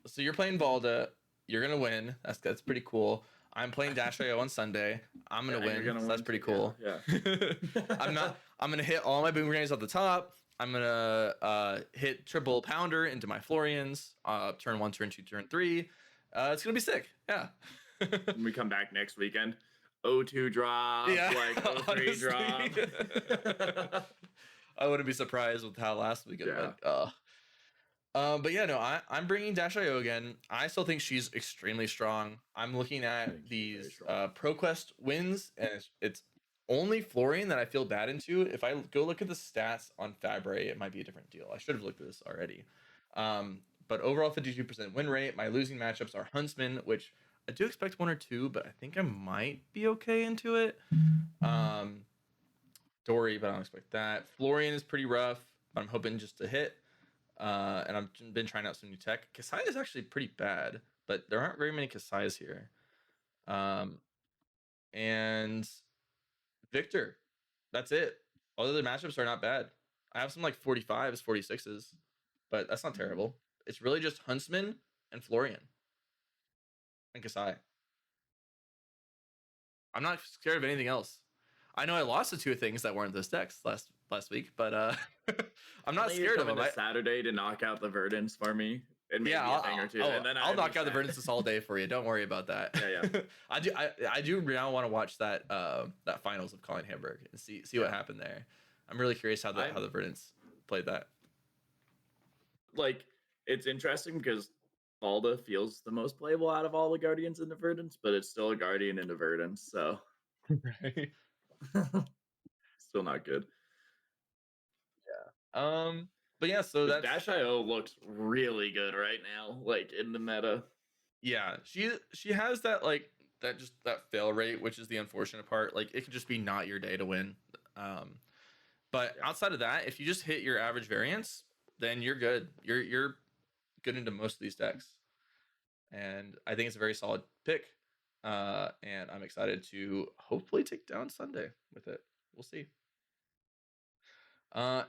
So you're playing Balda. You're gonna win. That's pretty cool. I'm playing Dash.io on Sunday. I'm gonna win. So that's pretty cool. Yeah. I'm gonna hit all my boom grenades off the top. I'm gonna hit triple pounder into my Florians. Turn 1, turn 2, turn 3. It's gonna be sick. Yeah. When we come back next weekend, O2 drop. Yeah. Like O3 drop. I wouldn't be surprised with how last weekend went. But yeah, no, I'm bringing Dash.io again. I still think she's extremely strong. I'm looking at these ProQuest wins, and it's only Florian that I feel bad into. If I go look at the stats on Fabre, it might be a different deal. I should have looked at this already. But overall 52% win rate. My losing matchups are Huntsman, which I do expect 1 or 2, but I think I might be okay into it. Dory, but I don't expect that. Florian is pretty rough, but I'm hoping just to hit. And I've been trying out some new tech. Kasai is actually pretty bad, but there aren't very many Kasais here. And Victor, that's it. All other matchups are not bad. I have some like 45s, 46s, but that's not terrible. It's really just Huntsman and Florian and Kasai. I'm not scared of anything else. I know I lost the 2 things that weren't those decks last week, but I'm not scared of them. Saturday to knock out the Verdants for me. And maybe a thing or two. And then I'll knock out the Verdants all day for you. Don't worry about that. Yeah. I do now want to watch that finals of Colin Hamburg and see what happened there. I'm really curious how the Verdants played that. Like, it's interesting because Balda feels the most playable out of all the Guardians and the Verdants, but it's still a Guardian and a Verdant, so right. Still not good. Yeah. But yeah, so that Dash.io looks really good right now, like in the meta. Yeah, she has that like that fail rate, which is the unfortunate part. Like it could just be not your day to win. But outside of that, if you just hit your average variance, then you're good. You're good into most of these decks. And I think it's a very solid pick. And I'm excited to hopefully take down Sunday with it. We'll see.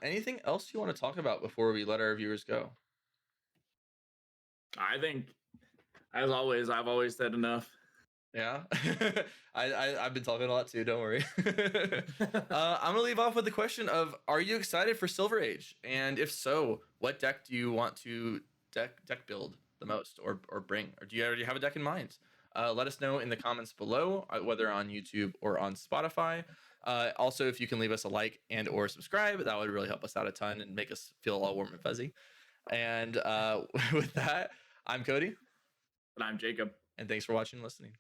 Anything else you want to talk about before we let our viewers go? I think, as always, I've always said enough. Yeah, I've been talking a lot too. Don't worry. I'm gonna leave off with the question of: are you excited for Silver Age? And if so, what deck do you want to deck build the most, or bring? Or do you already have a deck in mind? Let us know in the comments below, whether on YouTube or on Spotify. Also, if you can leave us a like and or subscribe, that would really help us out a ton and make us feel all warm and fuzzy. And with that, I'm Cody. And I'm Jacob. And thanks for watching and listening.